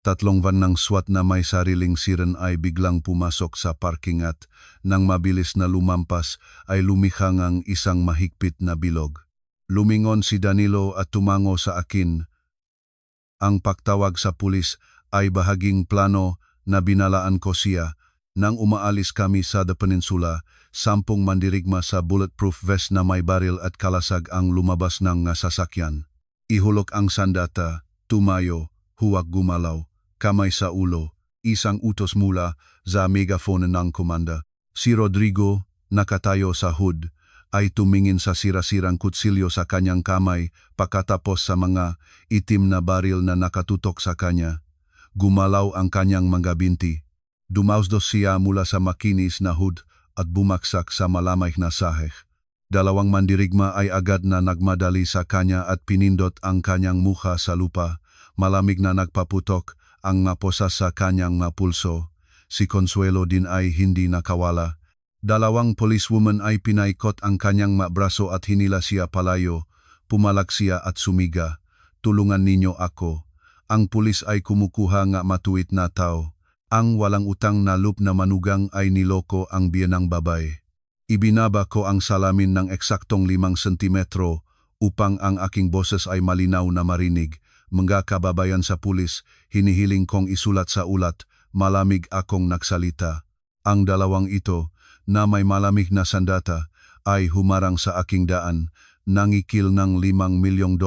3 van ng SWAT na may sariling siren ay biglang pumasok sa parking at nang mabilis na lumampas ay lumikha ng isang mahigpit na bilog. Lumingon si Danilo at tumango sa akin. Ang pagtawag sa pulis ay bahaging plano na binalaan ko siya. Nang umaalis kami sa The Peninsula, 10 mandirigma sa bulletproof vest na may baril at kalasag ang lumabas ng sasakyan. Ihulog ang sandata, tumayo, huwag gumalaw, kamay sa ulo, isang utos mula sa megaphone ng komanda. Si Rodrigo, nakatayo sa hood, ay tumingin sa sira-sirang kutsilyo sa kanyang kamay pagkatapos sa mga itim na baril na nakatutok sa kanya. Gumalaw ang kanyang mga binti. Dumausdos siya mula sa makinis na hood at bumaksak sa malamay na sahig. 2 mandirigma ay agad na nagmadali sa kanya at pinindot ang kanyang mukha sa lupa. Malamig na nagpaputok ang naposa sa kanyang pulso. Si Consuelo din ay hindi nakawala. 2 policewoman ay pinaikot ang kanyang braso at hinila siya palayo. Pumalak siya at sumiga. Tulungan ninyo ako. Ang pulis ay kumukuha ng matuwid na tao. Ang walang utang na loob na manugang ay niloko ang biyenang babae. Ibinaba ko ang salamin ng eksaktong 5 sentimetro upang ang aking boses ay malinaw na marinig. Mga kababayan sa pulis, hinihiling kong isulat sa ulat, malamig akong nagsalita. Ang 2 ito, na may malamig na sandata, ay humarang sa aking daan, nangikil ng $5 milyong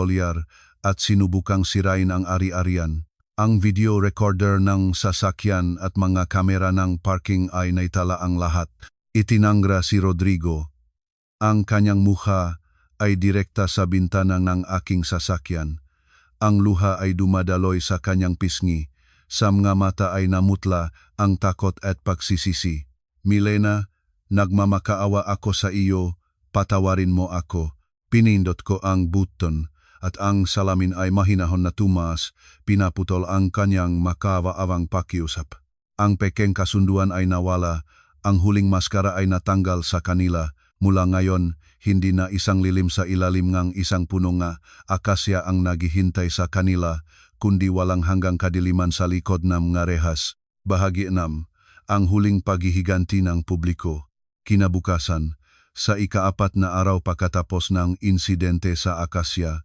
at sinubukang sirain ang ari-arian. Ang video recorder ng sasakyan at mga kamera ng parking ay naitala ang lahat. Itinangra si Rodrigo. Ang kanyang mukha ay direkta sa bintana ng aking sasakyan. Ang luha ay dumadaloy sa kanyang pisngi. Sa mga mata ay namutla ang takot at pagsisisi. Milena, nagmamakaawa ako sa iyo, patawarin mo ako. Pinindot ko ang button at ang salamin ay mahinahon na tumaas, pinaputol ang kanyang makawaawang pakiusap. Ang pekeng kasunduan ay nawala, ang huling maskara ay natanggal sa kanila. Mula ngayon, hindi na isang lilim sa ilalim ng isang puno nga akasya ang naghihintay sa kanila, kundi walang hanggang kadiliman sa likod ng mga rehas. Bahagi 6. Ang huling paghihiganti ng publiko. Kinabukasan, sa ika-4 na araw pagkatapos ng insidente sa Akasya,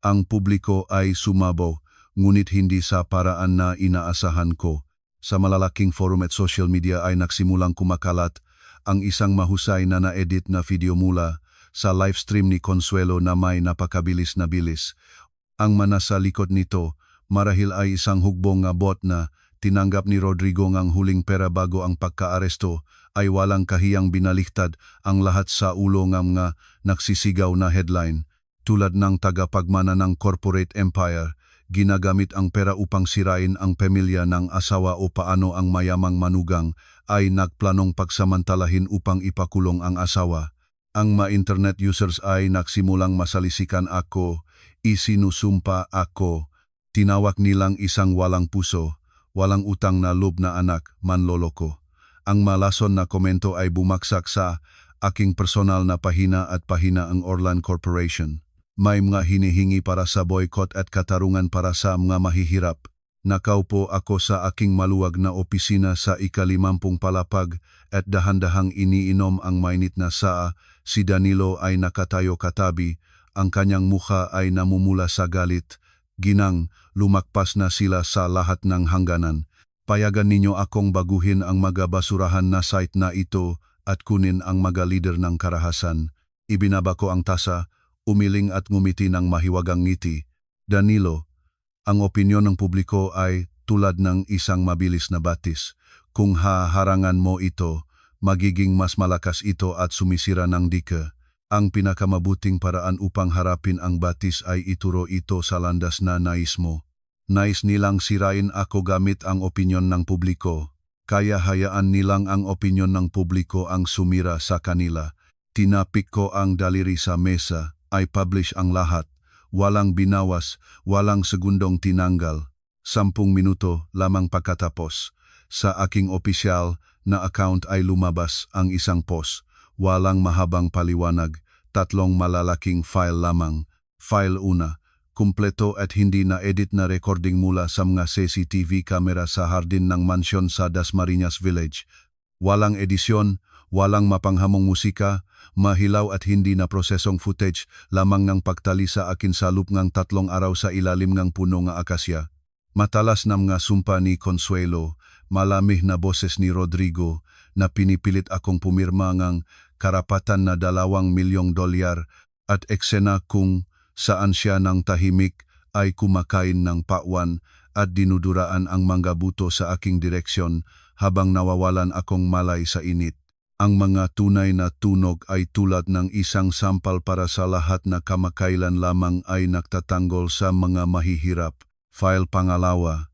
ang publiko ay sumabaw, ngunit hindi sa paraan na inaasahan ko. Sa malalaking forum at social media ay nagsimulang kumakalat ang isang mahusay na na-edit na video mula sa livestream ni Consuelo na may napakabilis na bilis. Ang manasa likod nito marahil ay isang hugbong bot na tinanggap ni Rodrigo ng huling pera bago ang pagkaaresto ay walang kahiyang binaliktad ang lahat sa ulo ng mga nagsisigaw na headline. Tulad ng tagapagmana ng corporate empire, ginagamit ang pera upang sirain ang pamilya ng asawa o paano ang mayamang manugang ay nagplanong pagsamantalahin upang ipakulong ang asawa. Ang mga internet users ay nagsimulang masalisikan ako, isinusumpa ako. Tinawag nilang isang walang puso, walang utang na loob na anak, manloloko. Ang malason na komento ay bumaksak sa aking personal na pahina at pahina ang Orlan Corporation. May mga hinihingi para sa boycott at katarungan para sa mga mahihirap. Nakaupo ako sa aking maluwag na opisina sa ika-50 palapag at dahan-dahang iniinom ang mainit na saa. Si Danilo ay nakatayo katabi, ang kanyang mukha ay namumula sa galit. Ginang, lumakpas na sila sa lahat ng hangganan. Payagan ninyo akong baguhin ang mga basurahan na site na ito at kunin ang mga leader ng karahasan. Ibinaba ko ang tasa, umiling at ngumiti ng mahiwagang ngiti. Danilo, ang opinyon ng publiko ay tulad ng isang mabilis na batis. Kung haharangan mo ito, magiging mas malakas ito at sumisira ng dike. Ang pinakamabuting paraan upang harapin ang batis ay ituro ito sa landas na nais mo. Nais nilang sirain ako gamit ang opinyon ng publiko. Kaya hayaan nilang ang opinyon ng publiko ang sumira sa kanila. Tinapik ko ang daliri sa mesa, ay publish ang lahat. Walang binawas, walang segundong tinanggal. 10 minuto lamang pagkatapos. Sa aking opisyal na account ay lumabas ang isang post. Walang mahabang paliwanag, 3 malalaking file lamang. File 1, kumpleto at hindi na-edit na recording mula sa mga CCTV camera sa hardin ng mansyon sa Dasmariñas Village. Walang edisyon, walang mapanghamong musika, mahilaw at hindi na prosesong footage, lamang ng pagtali sa akin sa loop ng 3 araw sa ilalim ng puno nga akasya. Matalas na mga sumpa ni Consuelo, malamig na boses ni Rodrigo, na pinipilit akong pumirma ngang karapatan na $2 milyong at eksena kung saan siya ng tahimik ay kumakain ng pakwan at dinuduraan ang mga buto sa aking direksyon habang nawawalan akong malay sa init. Ang mga tunay na tunog ay tulad ng isang sampal para sa lahat na kamakailan lamang ay nagtatanggol sa mga mahihirap. File pangalawa.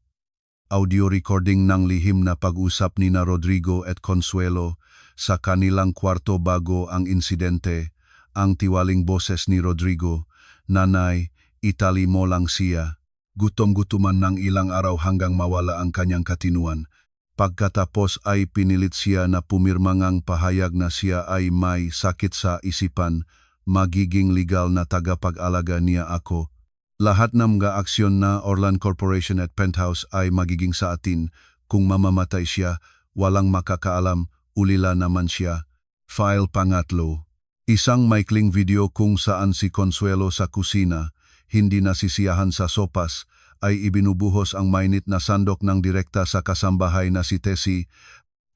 Audio recording ng lihim na pag-usap ni na Rodrigo at Consuelo sa kanilang kwarto bago ang insidente. Ang tiwaling boses ni Rodrigo, "Nanay, itali mo lang siya." Gutom-gutuman ng ilang araw hanggang mawala ang kanyang katinuan. Pagkatapos ay pinilit siya na pumirma ngang pahayag na siya ay may sakit sa isipan, magiging legal na tagapag-alaga niya ako. Lahat ng mga aksyon na Orlan Corporation at Penthouse ay magiging sa atin. Kung mamamatay siya, walang makakaalam, ulila naman siya. File pangatlo. Isang maikling video kung saan si Consuelo sa kusina, hindi nasisiyahan sa sopas, ay ibinubuhos ang mainit na sandok ng direkta sa kasambahay na si Tessie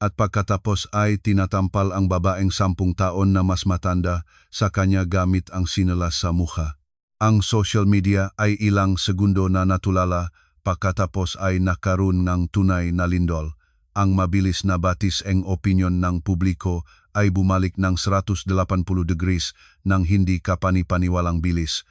at pagkatapos ay tinatampal ang babaeng 10 taon na mas matanda sa kanya gamit ang sinelas sa mukha. Ang social media ay ilang segundo na natulala pagkatapos ay nakaroon ng tunay na lindol. Ang mabilis na batis ang opinyon ng publiko ay bumalik ng 180 degrees ng hindi kapani-paniwalang bilis.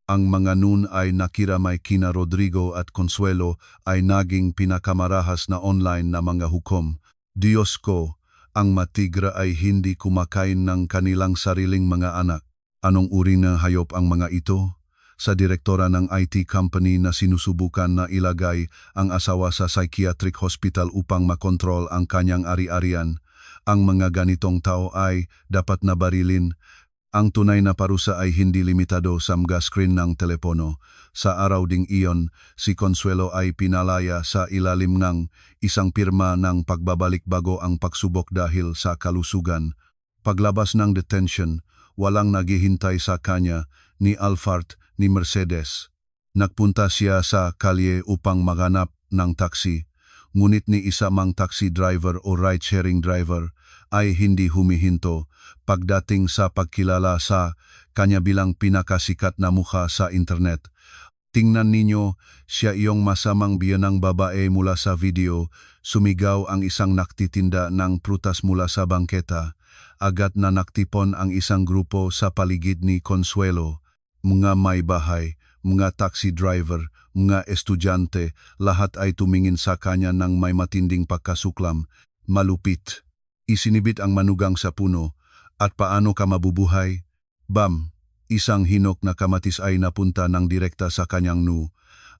Ang mga nun ay nakiramay kina Rodrigo at Consuelo ay naging pinakamarahas na online na mga hukom. Diyos ko, ang matigra ay hindi kumakain ng kanilang sariling mga anak. Anong uri na hayop ang mga ito? Sa direktora ng IT company na sinusubukan na ilagay ang asawa sa psychiatric hospital upang makontrol ang kanyang ari-arian, ang mga ganitong tao ay dapat na barilin. Ang tunay na parusa ay hindi limitado sa mga screen ng telepono. Sa araw ding iyon, si Consuelo ay pinalaya sa ilalim ng isang pirma ng pagbabalik bago ang pagsubok dahil sa kalusugan. Paglabas ng detention, walang naghihintay sa kanya, ni Alphard ni Mercedes. Nagpunta siya sa kalye upang maghanap ng taxi, ngunit ni isa mang taxi driver o ride-sharing driver ay hindi humihinto pagdating sa pagkilala sa kanya bilang pinakasikat na mukha sa internet. Tingnan ninyo, siya iyong masamang biyanang babae mula sa video, sumigaw ang isang naktitinda ng prutas mula sa bangketa. Agad na naktipon ang isang grupo sa paligid ni Consuelo. Mga may bahay, mga taxi driver, mga estudyante, lahat ay tumingin sa kanya ng may matinding pagkasuklam. Malupit. Isinibit ang manugang sa puno. At paano ka mabubuhay? Bam! Isang hinok na kamatis ay napunta ng direkta sa kanyang noo.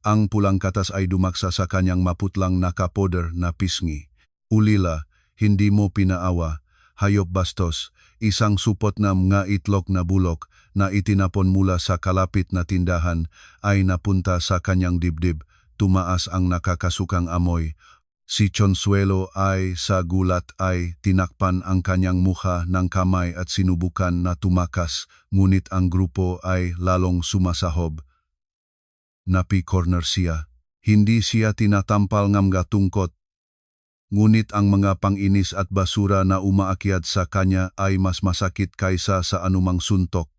Ang pulang katas ay dumaksa sa kanyang maputlang nakapoder na pisngi. Ulila, hindi mo pinaawa. Hayop bastos, isang supot na mga itlog na bulok na itinapon mula sa kalapit na tindahan ay napunta sa kanyang dibdib. Tumaas ang nakakasukang amoy. Si Consuelo ay sa gulat ay tinakpan ang kanyang mukha ng kamay at sinubukan na tumakas, ngunit ang grupo ay lalong sumasahob. Napi-corner siya. Hindi siya tinatampal ng mga tungkot. Ngunit ang mga panginis at basura na umaakyat sa kanya ay mas masakit kaysa sa anumang suntok.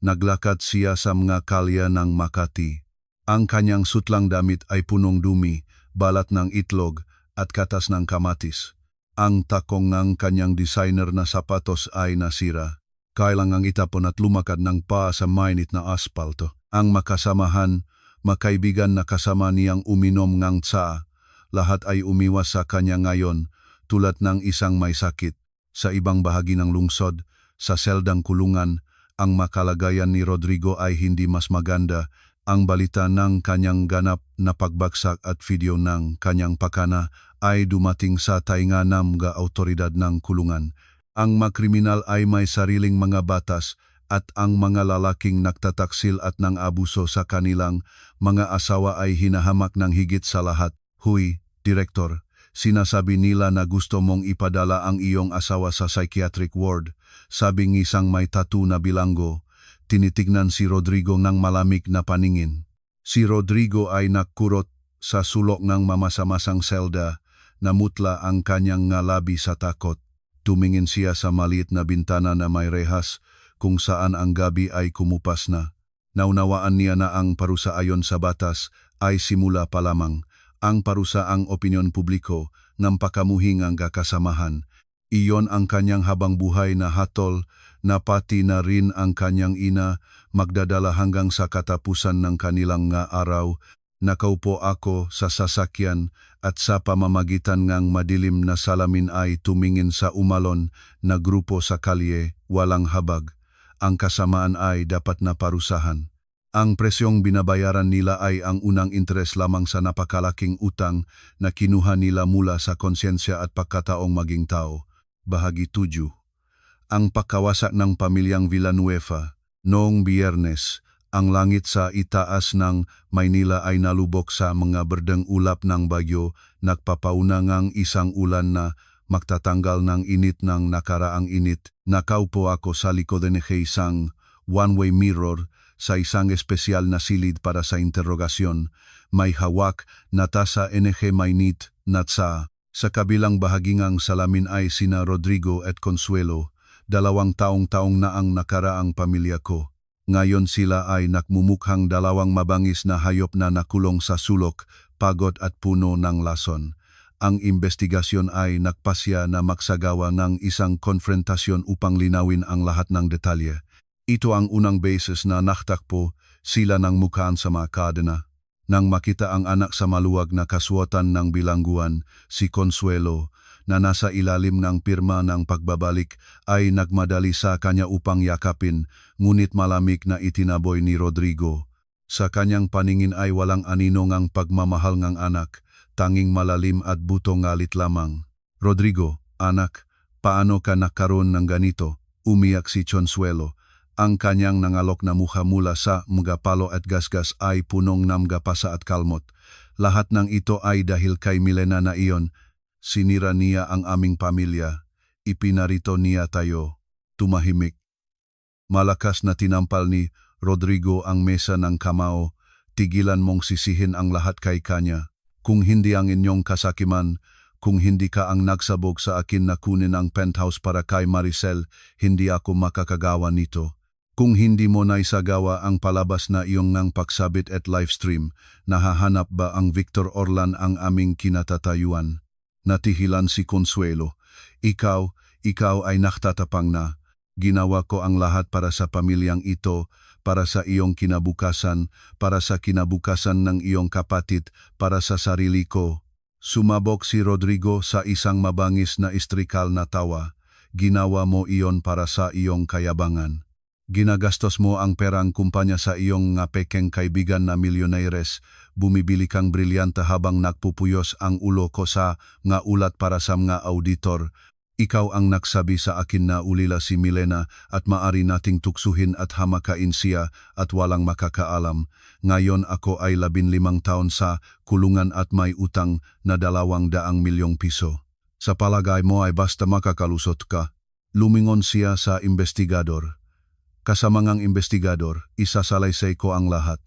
Naglakad siya sa mga kalye ng Makati. Ang kanyang sutlang damit ay punong dumi, balat ng itlog at katas ng kamatis. Ang takong ng kanyang designer na sapatos ay nasira. Kailangang itapon at lumakad ng paa sa mainit na aspalto. Ang makasamahan, makaibigan na kasama niyang uminom ng tsaa, lahat ay umiwas sa kanya ngayon tulad ng isang may sakit. Sa ibang bahagi ng lungsod, sa seldang kulungan, ang makalagayan ni Rodrigo ay hindi mas maganda. Ang balita ng kanyang ganap na pagbagsak at video ng kanyang pakana ay dumating sa tainga ng mga autoridad ng kulungan. Ang mga kriminal ay may sariling mga batas at ang mga lalaking nagtataksil at ng abuso sa kanilang mga asawa ay hinahamak ng higit sa lahat. Huy, Direktor, sinasabi nila na gusto mong ipadala ang iyong asawa sa psychiatric ward. Sabing isang may tattoo na bilanggo. Tinitignan si Rodrigo ng malamig na paningin. Si Rodrigo ay nakurot sa sulok ng mamasa-masang selda, namutla ang kanyang ngalabi sa takot. Tumingin siya sa maliit na bintana na may rehas kung saan ang gabi ay kumupas na. Naunawaan niya na ang parusa ayon sa batas ay simula pa lamang. Ang parusa ang opinyon publiko ng pakamuhing ang kakasamahan. Iyon ang kanyang habang buhay na hatol na pati na rin ang kanyang ina magdadala hanggang sa katapusan ng kanilang nga araw. Nakaupo ako sa sasakyan at sa pamamagitan ng madilim na salamin ay tumingin sa umalon na grupo sa kalye, walang habag. Ang kasamaan ay dapat na parusahan. Ang presyong binabayaran nila ay ang unang interes lamang sa napakalaking utang na kinuha nila mula sa konsyensya at pagkataong maging tao. Bahagi 7. Ang pagkawasak ng pamilyang Villanueva. Noong Biyernes, ang langit sa itaas ng Maynila ay nalubok sa mga berdeng ulap ng bagyo, nagpapauna ngang isang ulan na magtatanggal ng init ng nakaraang init. Nakaupo ako sa likod ng isang one-way mirror sa isang espesyal na silid para sa interogasyon. May hawak na tasa NG mainit na tsa. Sa kabilang bahagingang salamin ay sina Rodrigo at Consuelo, 2 taong na ang nakaraang pamilya ko. Ngayon sila ay nakmumukhang 2 mabangis na hayop na nakulong sa sulok, pagod at puno ng lason. Ang investigasyon ay nagpasya na magsagawa ng isang konfrontasyon upang linawin ang lahat ng detalye. Ito ang unang beses na naktakpo sila ng mukhaan sa mga kadena. Nang makita ang anak sa maluwag na kasuotan ng bilangguan, si Consuelo, na nasa ilalim ng pirma ng pagbabalik, ay nagmadali sa kanya upang yakapin, ngunit malamig na itinaboy ni Rodrigo. Sa kanyang paningin ay walang aninong ang pagmamahal ng anak, tanging malalim at butong ngalit lamang. Rodrigo, anak, paano ka nakaroon ng ganito? Umiyak si Consuelo. Ang kanyang nangalok na mukha mula sa mga palo at gasgas ay punong ng mga pasa at kalmot. Lahat ng ito ay dahil kay Milena na iyon. Sinira niya ang aming pamilya. Ipinarito niya tayo. Tumahimik. Malakas na tinampal ni Rodrigo ang mesa ng kamao. Tigilan mong sisihin ang lahat kay kanya. Kung hindi ang inyong kasakiman, kung hindi ka ang nagsabog sa akin na kunin ang penthouse para kay Maricel, hindi ako makakagawa nito. Kung hindi mo naisagawa ang palabas na iyong ngang pagsabit at livestream, nahahanap ba ang Victor Orlan ang aming kinatatayuan? Natihilan si Consuelo. Ikaw ay naktatapang na. Ginawa ko ang lahat para sa pamilyang ito, para sa iyong kinabukasan, para sa kinabukasan ng iyong kapatid, para sa sarili ko. Sumabog si Rodrigo sa isang mabangis na istrikal na tawa. Ginawa mo iyon para sa iyong kayabangan. Ginagastos mo ang perang kumpanya sa iyong ngapekeng kaibigan na milyonaires, bumibili kang brilyante habang nagpupuyos ang ulo ko sa nga ulat para sa mga auditor. Ikaw ang nagsabi sa akin na ulila si Milena at maari nating tuksuhin at hamakain siya at walang makakaalam. Ngayon ako ay 15 taon sa kulungan at may utang na 200 milyong piso. Sa palagay mo ay basta makakalusot ka. Lumingon siya sa investigador. Kasamangang investigador, isasalaysay ko ang lahat.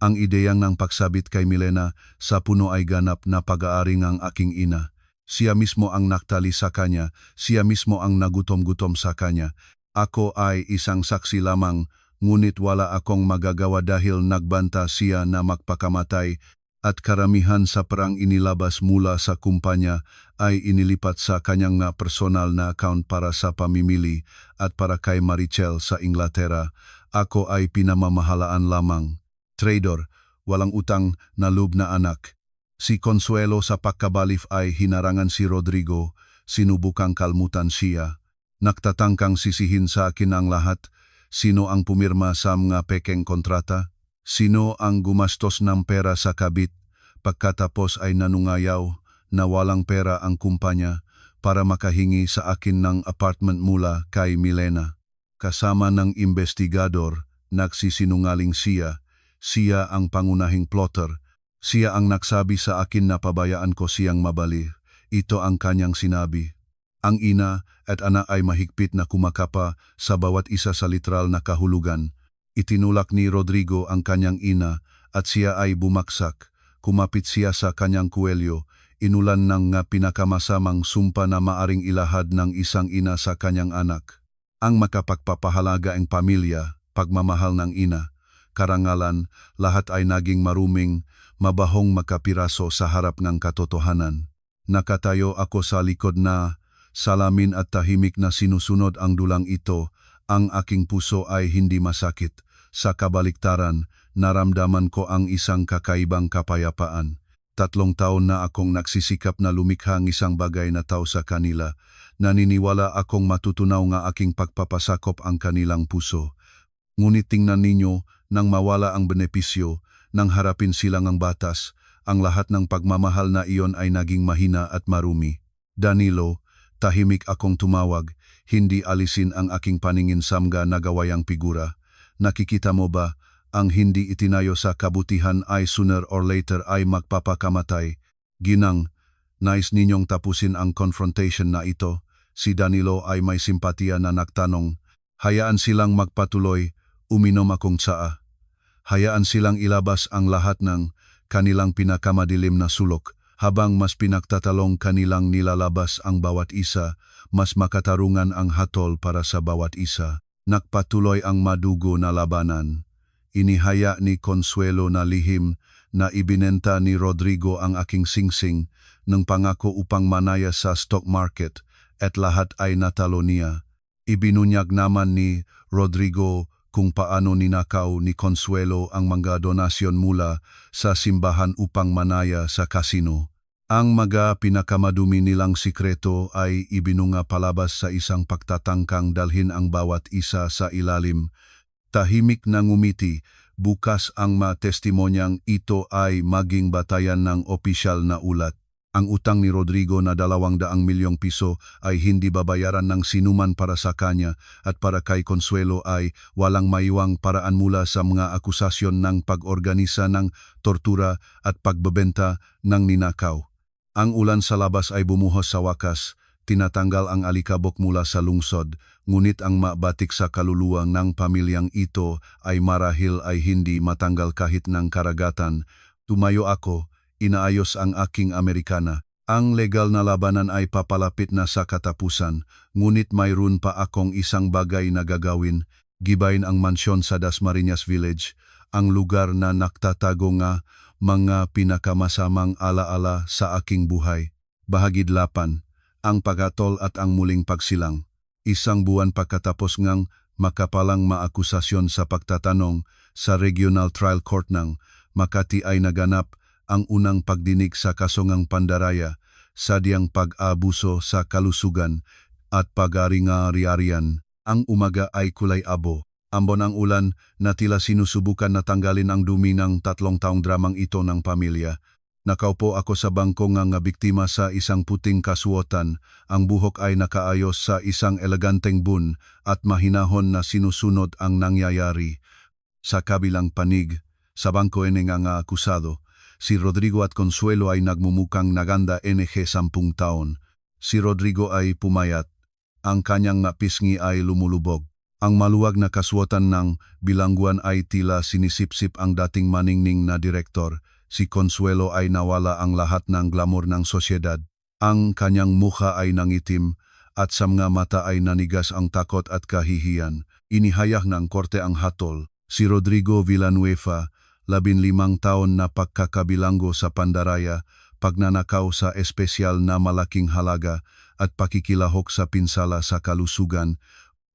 Ang ideyang ng pagsabit kay Milena sa puno ay ganap na pag-aari ng aking ina. Siya mismo ang naktali sa kanya, siya mismo ang nagutom-gutom sa kanya. Ako ay isang saksi lamang, ngunit wala akong magagawa dahil nagbanta siya na magpakamatay at karamihan sa perang inilabas mula sa kumpanya ay inilipat sa kanyang personal na account para sa pamimili at para kay Marichel sa Inglaterra. Ako ay pinamamahalaan lamang. Trader, walang utang na loob na anak. Si Consuelo sa pagkabalif ay hinarangan si Rodrigo, sinubukang kalmutan siya. Nagtatangkang sisihin sa akin ang lahat. Sino ang pumirma sa mga pekeng kontrata? Sino ang gumastos ng pera sa kabit? Pagkatapos ay nanungayaw na walang pera ang kumpanya para makahingi sa akin ng apartment mula kay Milena. Kasama ng investigador, nagsisinungaling siya. Siya ang pangunahing plotter. Siya ang nagsabi sa akin na pabayaan ko siyang mabali. Ito ang kanyang sinabi. Ang ina at anak ay mahigpit na kumakapa sa bawat isa sa literal na kahulugan. Itinulak ni Rodrigo ang kanyang ina at siya ay bumaksak. Kumapit siya sa kanyang kuwelyo. Inulan ng pinakamasamang sumpa na maaring ilahad ng isang ina sa kanyang anak. Ang makapagpapahalaga ang pamilya, pagmamahal ng ina, karangalan, lahat ay naging maruming, mabahong makapiraso sa harap ng katotohanan. Nakatayo ako sa likod na salamin at tahimik na sinusunod ang dulang ito. Ang aking puso ay hindi masakit. Sa kabaliktaran, naramdaman ko ang isang kakaibang kapayapaan. 3 taon na akong nagsisikap na lumikha ng isang bagay na tao sa kanila. Naniniwala akong matutunaw nga aking pagpapasakop ang kanilang puso. Ngunit tingnan ninyo, nang mawala ang benepisyo, nang harapin sila ng batas, ang lahat ng pagmamahal na iyon ay naging mahina at marumi. Danilo, tahimik akong tumawag, hindi alisin ang aking paningin sa mga nagawayang figura. Nakikita mo ba, ang hindi itinayo sa kabutihan ay sooner or later ay magpapakamatay. Ginang, nais ninyong tapusin ang confrontation na ito. Si Danilo ay may simpatiya na nagtanong, hayaan silang magpatuloy, uminom akong tsaa. Hayaan silang ilabas ang lahat ng kanilang pinakamadilim na sulok. Habang mas pinagtatalong kanilang nilalabas ang bawat isa, mas makatarungan ang hatol para sa bawat isa. Nagpatuloy ang madugo na labanan. Inihaya ni Consuelo na lihim na ibinenta ni Rodrigo ang aking singsing ng pangako upang manaya sa stock market at lahat ay natalo niya. Ibinunyag naman ni Rodrigo kung paano ninakaw ni Consuelo ang mga donasyon mula sa simbahan upang manaya sa kasino. Ang mga pinakamadumi nilang sikreto ay ibinunga palabas sa isang pagtatangkang dalhin ang bawat isa sa ilalim. Tahimik na ngumiti, bukas ang matestimonyang ito ay maging batayan ng opisyal na ulat. Ang utang ni Rodrigo na 200 milyong piso ay hindi babayaran ng sinuman para sa kanya at para kay Consuelo ay walang maiwang paraan mula sa mga akusasyon ng pag-organisa ng tortura at pagbebenta ng ninakaw. Ang ulan sa labas ay bumuhos sa wakas, tinatanggal ang alikabok mula sa lungsod, ngunit ang mabatik sa kaluluwa ng pamilyang ito ay marahil ay hindi matanggal kahit ng karagatan. Tumayo ako. Inaayos ang aking Amerikana. Ang legal na labanan ay papalapit na sa katapusan, ngunit mayroon pa akong isang bagay na gagawin, gibayin ang mansyon sa Dasmariñas Village, ang lugar na naktatago nga mga pinakamasamang alaala sa aking buhay. Bahagi 8, ang paghatol at ang muling pagsilang. 1 buwan pagkatapos ngang makapalang maakusasyon sa pagtatanong sa Regional Trial Court ng Makati ay naganap ang unang pagdinig sa kasongang pandaraya, sadyang pag-abuso sa kalusugan at pag-aringa-ariarian. Ang umaga ay kulay abo. Ambon ang ulan na tila sinusubukan na tanggalin ang dumi ng 3 taong dramang ito ng pamilya. Nakaupo ako sa bangko nga biktima sa isang puting kasuotan. Ang buhok ay nakaayos sa isang eleganteng bun at mahinahon na sinusunod ang nangyayari. Sa kabilang panig, sa bangko nga akusado, si Rodrigo at Consuelo ay nagmumukang naganda 10 taon. Si Rodrigo ay pumayat. Ang kanyang pisngi ay lumulubog. Ang maluwag na kasuotan ng bilangguan ay tila sinisipsip ang dating maningning na direktor. Si Consuelo ay nawala ang lahat ng glamour ng sosyedad. Ang kanyang mukha ay nangitim at sa mga mata ay nanigas ang takot at kahihiyan. Inihayag ng korte ang hatol. Si Rodrigo Villanueva, 15 taon na pagkakabilanggo sa pandaraya, pagnanakaw sa espesyal na malaking halaga at pakikilahok sa pinsala sa kalusugan.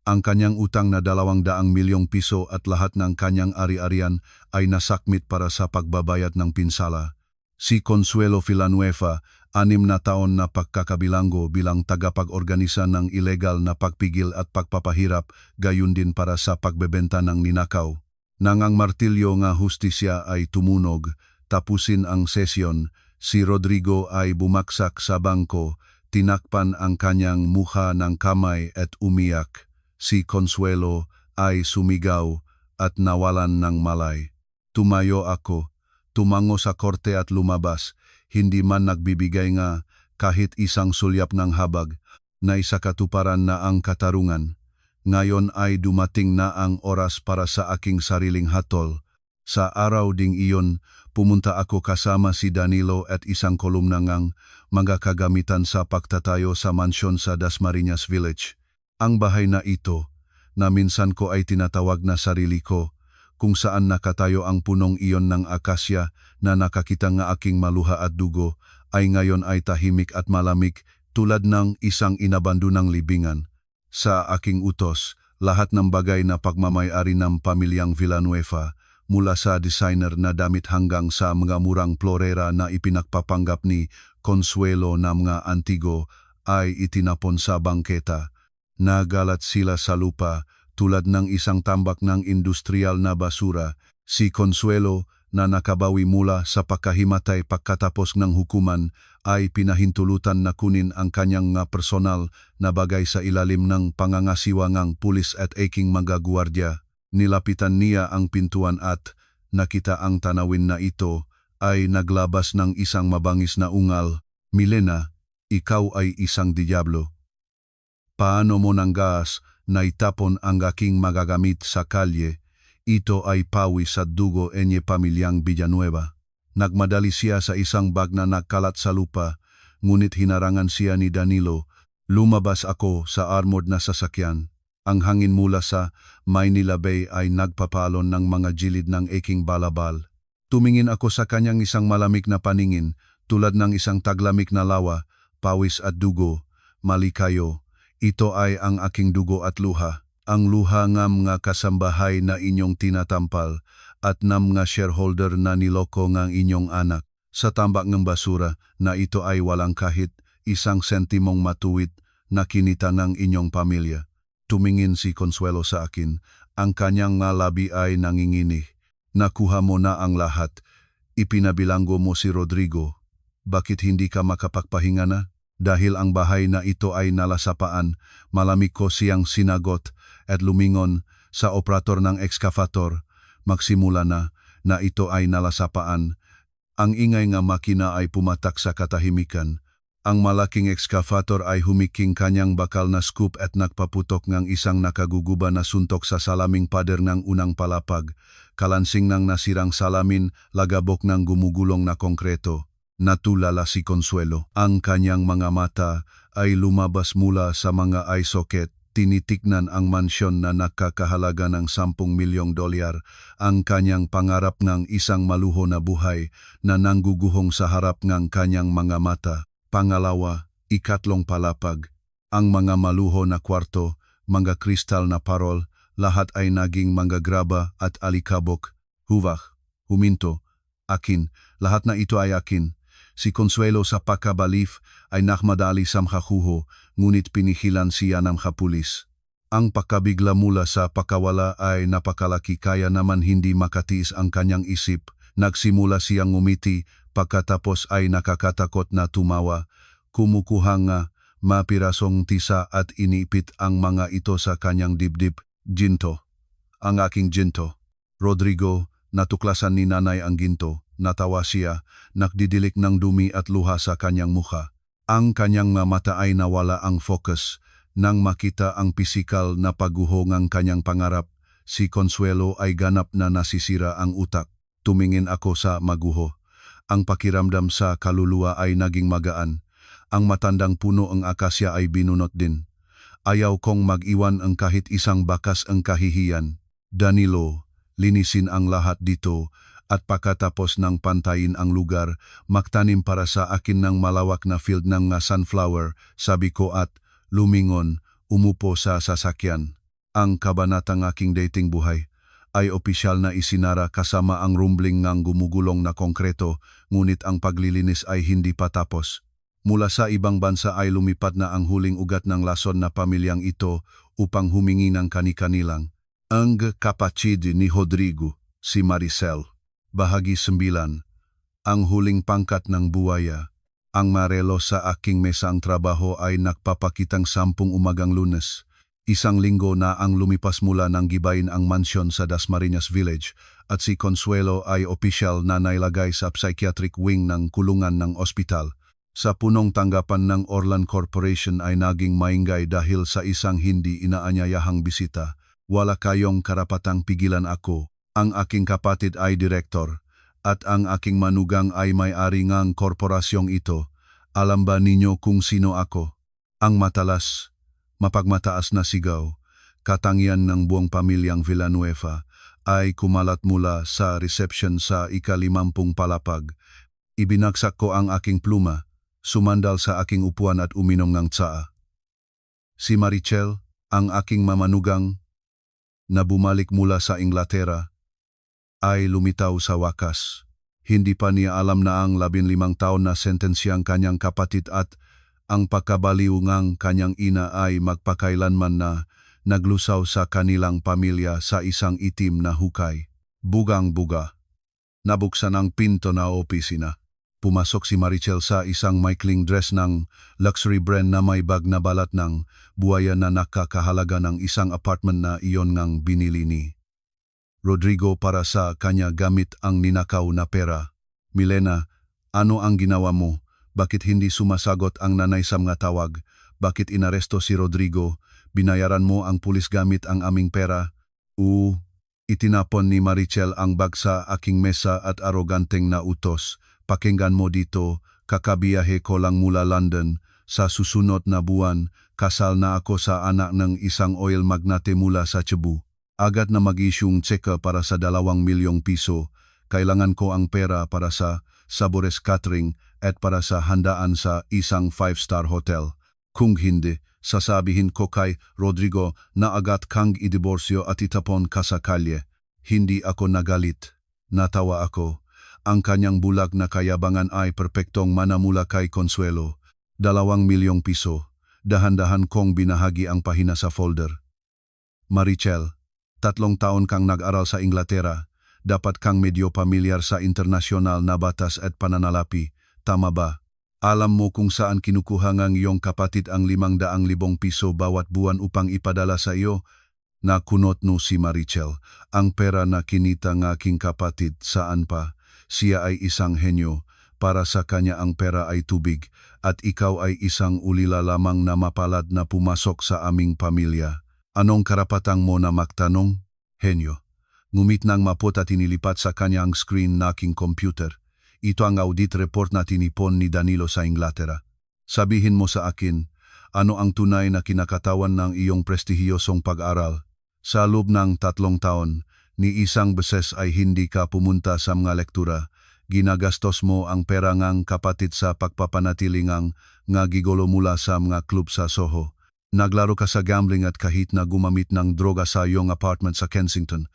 Ang kanyang utang na 200 milyong piso at lahat ng kanyang ari-arian ay nasakmit para sa pagbabayad ng pinsala. Si Consuelo Villanueva, 6 na taon na pagkakabilanggo bilang tagapag-organisa ng ilegal na pagpigil at pagpapahirap, gayon din para sa pagbebenta ng ninakaw. Nang ang martilyo nga hustisya ay tumunog, tapusin ang sesyon, si Rodrigo ay bumaksak sa bangko, tinakpan ang kanyang mukha ng kamay at umiyak. Si Consuelo ay sumigaw at nawalan ng malay. Tumayo ako, tumango sa korte at lumabas, hindi man nagbibigay nga kahit isang sulyap ng habag na isakatuparan na ang katarungan. Ngayon ay dumating na ang oras para sa aking sariling hatol. Sa araw ding iyon, pumunta ako kasama si Danilo at isang kolumnangang mga kagamitan sa pagtatayo sa mansyon sa Dasmariñas Village. Ang bahay na ito, na minsan ko ay tinatawag na sarili ko, kung saan nakatayo ang punong iyon ng akasya na nakakita nga aking maluha at dugo, ay ngayon ay tahimik at malamig tulad ng isang inabandonang libingan. Sa aking utos, lahat ng bagay na pagmamay-ari ng pamilyang Villanueva, mula sa designer na damit hanggang sa mga murang florera na ipinagpapanggap ni Consuelo na mga antigo, ay itinapon sa bangketa. Nagalat sila sa lupa tulad ng isang tambak ng industrial na basura. Si Consuelo na nakabawi mula sa pagkahimatay pagkatapos ng hukuman ay pinahintulutan na kunin ang kanyang personal na bagay sa ilalim ng pangangasiwa ng pulis at aking mga guwardiya. Nilapitan niya ang pintuan at nakita ang tanawin na ito ay naglabas ng isang mabangis na ungal. Milena, ikaw ay isang diablo. Paano mo nanggas na itapon ang aking magagamit sa kalye? Ito ay pawis at dugo enye pamilyang Villanueva. Nagmadali siya sa isang bag na nagkalat sa lupa, ngunit hinarangan siya ni Danilo. Lumabas ako sa armored na sasakyan. Ang hangin mula sa Maynila Bay ay nagpapalon ng mga jilid ng aking balabal. Tumingin ako sa kanyang isang malamig na paningin, tulad ng isang taglamig na lawa, pawis at dugo. Mali kayo. Ito ay ang aking dugo at luha, ang luha ng mga kasambahay na inyong tinatampal at ng mga shareholder na niloko ng inyong anak. Sa tambak ng basura na ito ay walang kahit isang sentimong matuwid na kinita ng inyong pamilya. Tumingin si Consuelo sa akin, ang kanyang labi ay nanginginig. Nakuha mo na ang lahat, ipinabilanggo mo si Rodrigo. Bakit hindi ka makapagpahinga na? Dahil ang bahay na ito ay nalasapaan, malamig ko siyang sinagot at lumingon sa operator ng excavator. Magsimula na ito ay nalasapaan. Ang ingay nga makina ay pumatak sa katahimikan. Ang malaking excavator ay humiking kanyang bakal na scoop at nagpaputok ng isang nakaguguba na suntok sa salaming pader ng unang palapag. Kalansing ng nasirang salamin, lagabok ng gumugulong na konkreto. Natulala si Consuelo. Ang kanyang mga mata ay lumabas mula sa mga eye socket. Tinitignan ang mansyon na nakakahalaga ng 10 milyong dolyar, ang kanyang pangarap ng isang maluho na buhay na nangguguhong sa harap ng kanyang mga mata. Pangalawa, ikatlong palapag. Ang mga maluho na kwarto, mga kristal na parol, lahat ay naging mga graba at alikabok. Huvak, huminto, akin, lahat na ito ay akin. Si Consuelo sa pagkabalif ay nakmadali sa makakuho, ngunit pinihilan siya ng kapulis. Ang pagkabigla mula sa pakawala ay napakalaki kaya naman hindi makatiis ang kanyang isip. Nagsimula siyang ngumiti, pagkatapos ay nakakatakot na tumawa. Kumukuha nga mapirasong tisa at inipit ang mga ito sa kanyang dibdib. Ginto. Ang aking ginto. Rodrigo, natuklasan ni nanay ang ginto. Natawa siya, nakdidilik ng dumi at luha sa kanyang mukha. Ang kanyang mata ay nawala ang focus. Nang makita ang pisikal na pagguho ng kanyang pangarap, si Consuelo ay ganap na nasisira ang utak. Tumingin ako sa maguho. Ang pakiramdam sa kaluluwa ay naging magaan. Ang matandang puno ang akasya ay binunot din. Ayaw kong mag-iwan ang kahit isang bakas ang kahihiyan. Danilo, linisin ang lahat dito at pagkatapos ng pantayin ang lugar, magtanim para sa akin ng malawak na field ng sunflower, sabi ko at lumingon, umupo sa sasakyan. Ang kabanatang aking dating buhay ay opisyal na isinara kasama ang rumbling ng gumugulong na konkreto, ngunit ang paglilinis ay hindi pa tapos. Mula sa ibang bansa ay lumipat na ang huling ugat ng lason na pamilyang ito upang humingi ng kani-kanilang. Ang kapatid ni Rodrigo, si Maricel. Bahagi 9. Ang huling pangkat ng buwaya. Ang marelo sa aking mesa ang trabaho ay nagpapakitang 10 umagang Lunes. Isang linggo na ang lumipas mula ng gibayin ang mansyon sa Dasmariñas Village at si Consuelo ay opisyal na nailagay sa psychiatric wing ng kulungan ng ospital. Sa punong tanggapan ng Orlan Corporation ay naging maingay dahil sa isang hindi inaanyayahang bisita. Wala kayong karapatang pigilan ako. Ang aking kapatid ay direktor at ang aking manugang ay may-ari ng korporasyong ito. Alam ba ninyo kung sino ako? Ang matalas, mapagmataas na sigaw, katangian ng buong pamilyang Villanueva ay kumalat mula sa reception sa ika-50 palapag. Ibinagsak ko ang aking pluma, sumandal sa aking upuan at uminom ng tsaa. Si Maricel, ang aking mamanugang, na bumalik mula sa Inglaterra, ay lumitaw sa wakas. Hindi pa niya alam na ang 15 taon na sentensyang kanyang kapatid at ang pagkabaliw ng kanyang ina ay magpakailanman na naglusaw sa kanilang pamilya sa isang itim na hukay. Bugang-buga. Nabuksan ang pinto na opisina. Pumasok si Maricel sa isang maikling dress ng luxury brand na may bag na balat ng buwaya na nakakahalaga ng isang apartment na iyon ngang binili ni Rodrigo para sa kanya gamit ang ninakaw na pera. Milena, ano ang ginawa mo? Bakit hindi sumasagot ang nanay sa mga tawag? Bakit inaresto si Rodrigo? Binayaran mo ang pulis gamit ang aming pera? Itinapon ni Maricel ang bag sa aking mesa at aroganteng na utos. Pakinggan mo dito, kakabiyahe ko lang mula London. Sa susunod na buwan, kasal na ako sa anak ng isang oil magnate mula sa Cebu. Agad na mag-isyong tseka para sa 2 milyong piso. Kailangan ko ang pera para sa Sabores Catering at para sa handaan sa isang 5-star hotel. Kung hindi, sasabihin ko kay Rodrigo na agad kang idiborsyo at itapon ka sa kalye. Hindi ako nagalit. Natawa ako. Ang kanyang bulag na kayabangan ay perpektong manamula kay Consuelo. 2 milyong piso. Dahan-dahan kong binahagi ang pahina sa folder. Maricel, 3 taon kang nag-aral sa Inglaterra. Dapat kang medyo pamilyar sa internasyonal na batas at pananalapi. Tama ba? Alam mo kung saan kinukuha ng iyong kapatid ang 500,000 piso bawat buwan upang ipadala sa iyo? Nakunot no si Maricel. Ang pera na kinita ng aking kapatid, saan pa? Siya ay isang henyo. Para sa kanya ang pera ay tubig at ikaw ay isang ulila lamang na mapalad na pumasok sa aming pamilya. Anong karapatang mo na magtanong? Henyo. Ngumit ng mapot at inilipat sa kanyang screen na aking computer. Ito ang audit report na tinipon ni Danilo sa Inglaterra. Sabihin mo sa akin, ano ang tunay na kinakatawan ng iyong prestihiyosong pag-aral? Sa loob ng 3 taon, ni isang beses ay hindi ka pumunta sa mga lektura. Ginagastos mo ang pera ng kapatid sa pagpapanatili ng gigolo mula sa mga klub sa Soho. Naglaro ka sa gambling at kahit na gumamit ng droga sa iyong apartment sa Kensington.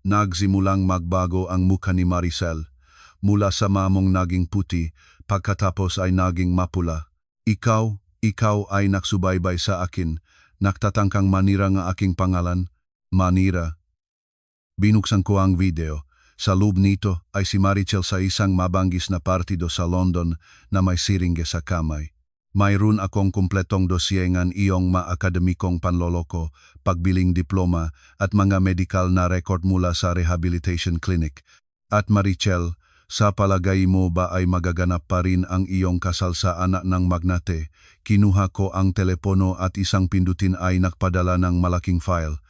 Nagsimulang magbago ang mukha ni Maricel. Mula sa mamong naging puti, pagkatapos ay naging mapula. Ikaw ay naksubaybay sa akin. Nagtatangkang manira ng aking pangalan. Manira. Binuksan ko ang video. Sa loob nito ay si Marichel sa isang mabanggis na partido sa London na may siringge sa kamay. Mayroon akong kumpletong dosye ngan iyong ma-akademikong panloloko, pagbiling diploma at mga medical na record mula sa rehabilitation clinic. At Marichel, sa palagay mo ba ay magaganap pa rin ang iyong kasal sa anak ng magnate? Kinuha ko ang telepono at isang pindutin ay nakpadala ng malaking file.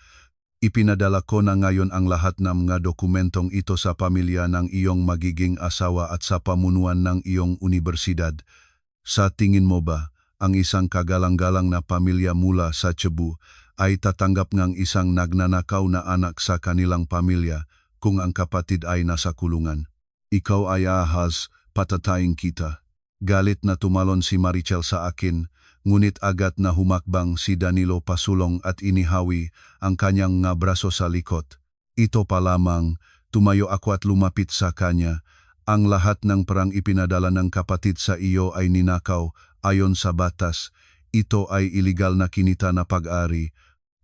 Ipinadala ko na ngayon ang lahat ng mga dokumentong ito sa pamilya ng iyong magiging asawa at sa pamunuan ng iyong universidad. Sa tingin mo ba, ang isang kagalang-galang na pamilya mula sa Cebu ay tatanggap ng isang nagnanakaw na anak sa kanilang pamilya kung ang kapatid ay nasa kulungan? Ikaw ay ahas, patatayin kita. Galit na tumalon si Marichel sa akin, ngunit agad na humakbang si Danilo pasulong at inihawi ang kanyang nga braso sa likod. Ito pa lamang, tumayo ako at lumapit sa kanya. Ang lahat ng perang ipinadala ng kapatid sa iyo ay ninakaw ayon sa batas. Ito ay iligal na kinita na pag-ari.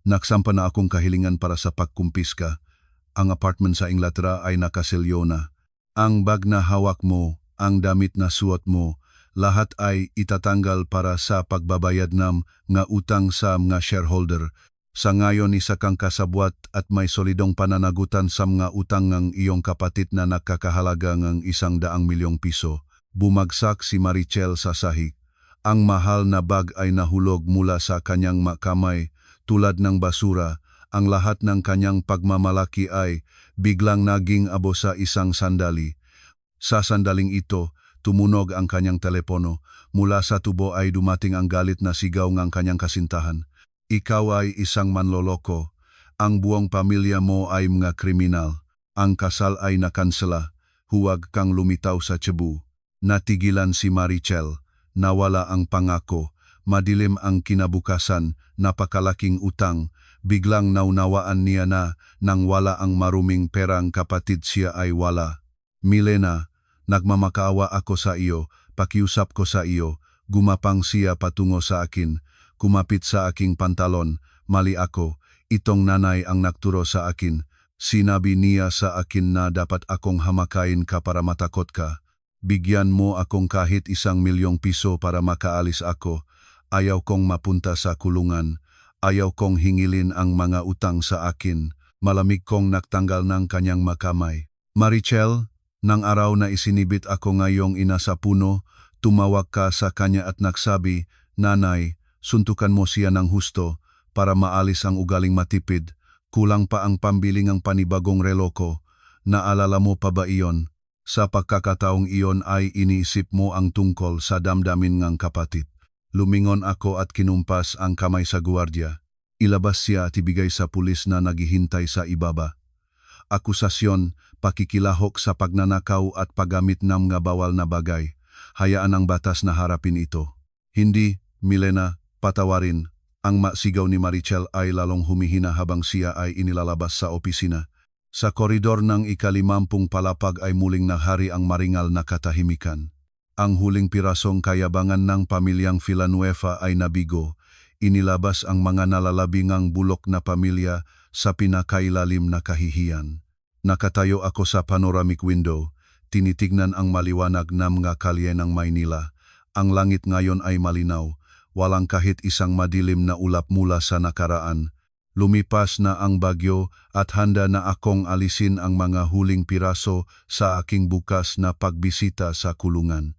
Nagsampa na akong kahilingan para sa pagkumpiska. Ang apartment sa Inglaterra ay nakaselyo na. Ang bag na hawak mo, ang damit na suot mo, lahat ay itatanggal para sa pagbabayad ng nga utang sa mga shareholder. Sa ngayon isa kang kasabwat at may solidong pananagutan sa mga utang ng iyong kapatid na nakakahalaga ng 100 milyong piso. Bumagsak si Marichel sa sahig. Ang mahal na bag ay nahulog mula sa kanyang kamay tulad ng basura. Ang lahat ng kanyang pagmamalaki ay biglang naging abo sa isang sandali. Sa sandaling ito, tumunog ang kanyang telepono. Mula sa tubo ay dumating ang galit na sigaw ng kanyang kasintahan. Ikaw ay isang manloloko. Ang buong pamilya mo ay mga kriminal. Ang kasal ay nakansela. Huwag kang lumitaw sa Cebu. Natigilan si Marichel. Nawala ang pangako. Madilim ang kinabukasan. Napakalaking utang. Biglang naunawaan niya na nang wala ang maruming perang kapatid siya ay wala. Milena, nagmamakaawa ako sa iyo, pakiusap ko sa iyo. Gumapang siya patungo sa akin. Kumapit sa aking pantalon. Mali ako. Itong nanay ang nagturo sa akin. Sinabi niya sa akin na dapat akong hamakain ka para matakot ka. Bigyan mo akong kahit 1 milyong piso para makaalis ako. Ayaw kong mapunta sa kulungan. Ayaw kong hingilin ang mga utang sa akin. Malamig kong nagtanggal ng kanyang makamay. Marichel, nang araw na isinibit ako ngayong ina sa puno, tumawag ka sa kanya at nagsabi, Nanay, suntukan mo siya ng husto para maalis ang ugaling matipid. Kulang pa ang pambiling ang panibagong relo ko. Naalala mo pa ba iyon? Sa pagkakataong iyon ay iniisip mo ang tungkol sa damdamin ng kapatid. Lumingon ako at kinumpas ang kamay sa guwardiya. Ilabas siya at ibigay sa pulis na naghihintay sa ibaba. Akusasyon, pakikilahok sa pagnanakaw at paggamit ng mga bawal na bagay. Hayaan ang batas na harapin ito. Hindi, Milena, patawarin. Ang masigaw ni Marichel ay lalong humihina habang siya ay inilalabas sa opisina. Sa koridor ng ika-50 palapag ay muling nahari ang maringal na katahimikan. Ang huling pirasong kayabangan ng pamilyang Villanueva ay nabigo. Inilabas ang mga nalalabingang bulok na pamilya sa pinakailalim na kahihiyan. Nakatayo ako sa panoramic window, tinitignan ang maliwanag na mga kalye ng Maynila. Ang langit ngayon ay malinaw, walang kahit isang madilim na ulap mula sa nakaraan. Lumipas na ang bagyo at handa na akong alisin ang mga huling piraso sa aking bukas na pagbisita sa kulungan.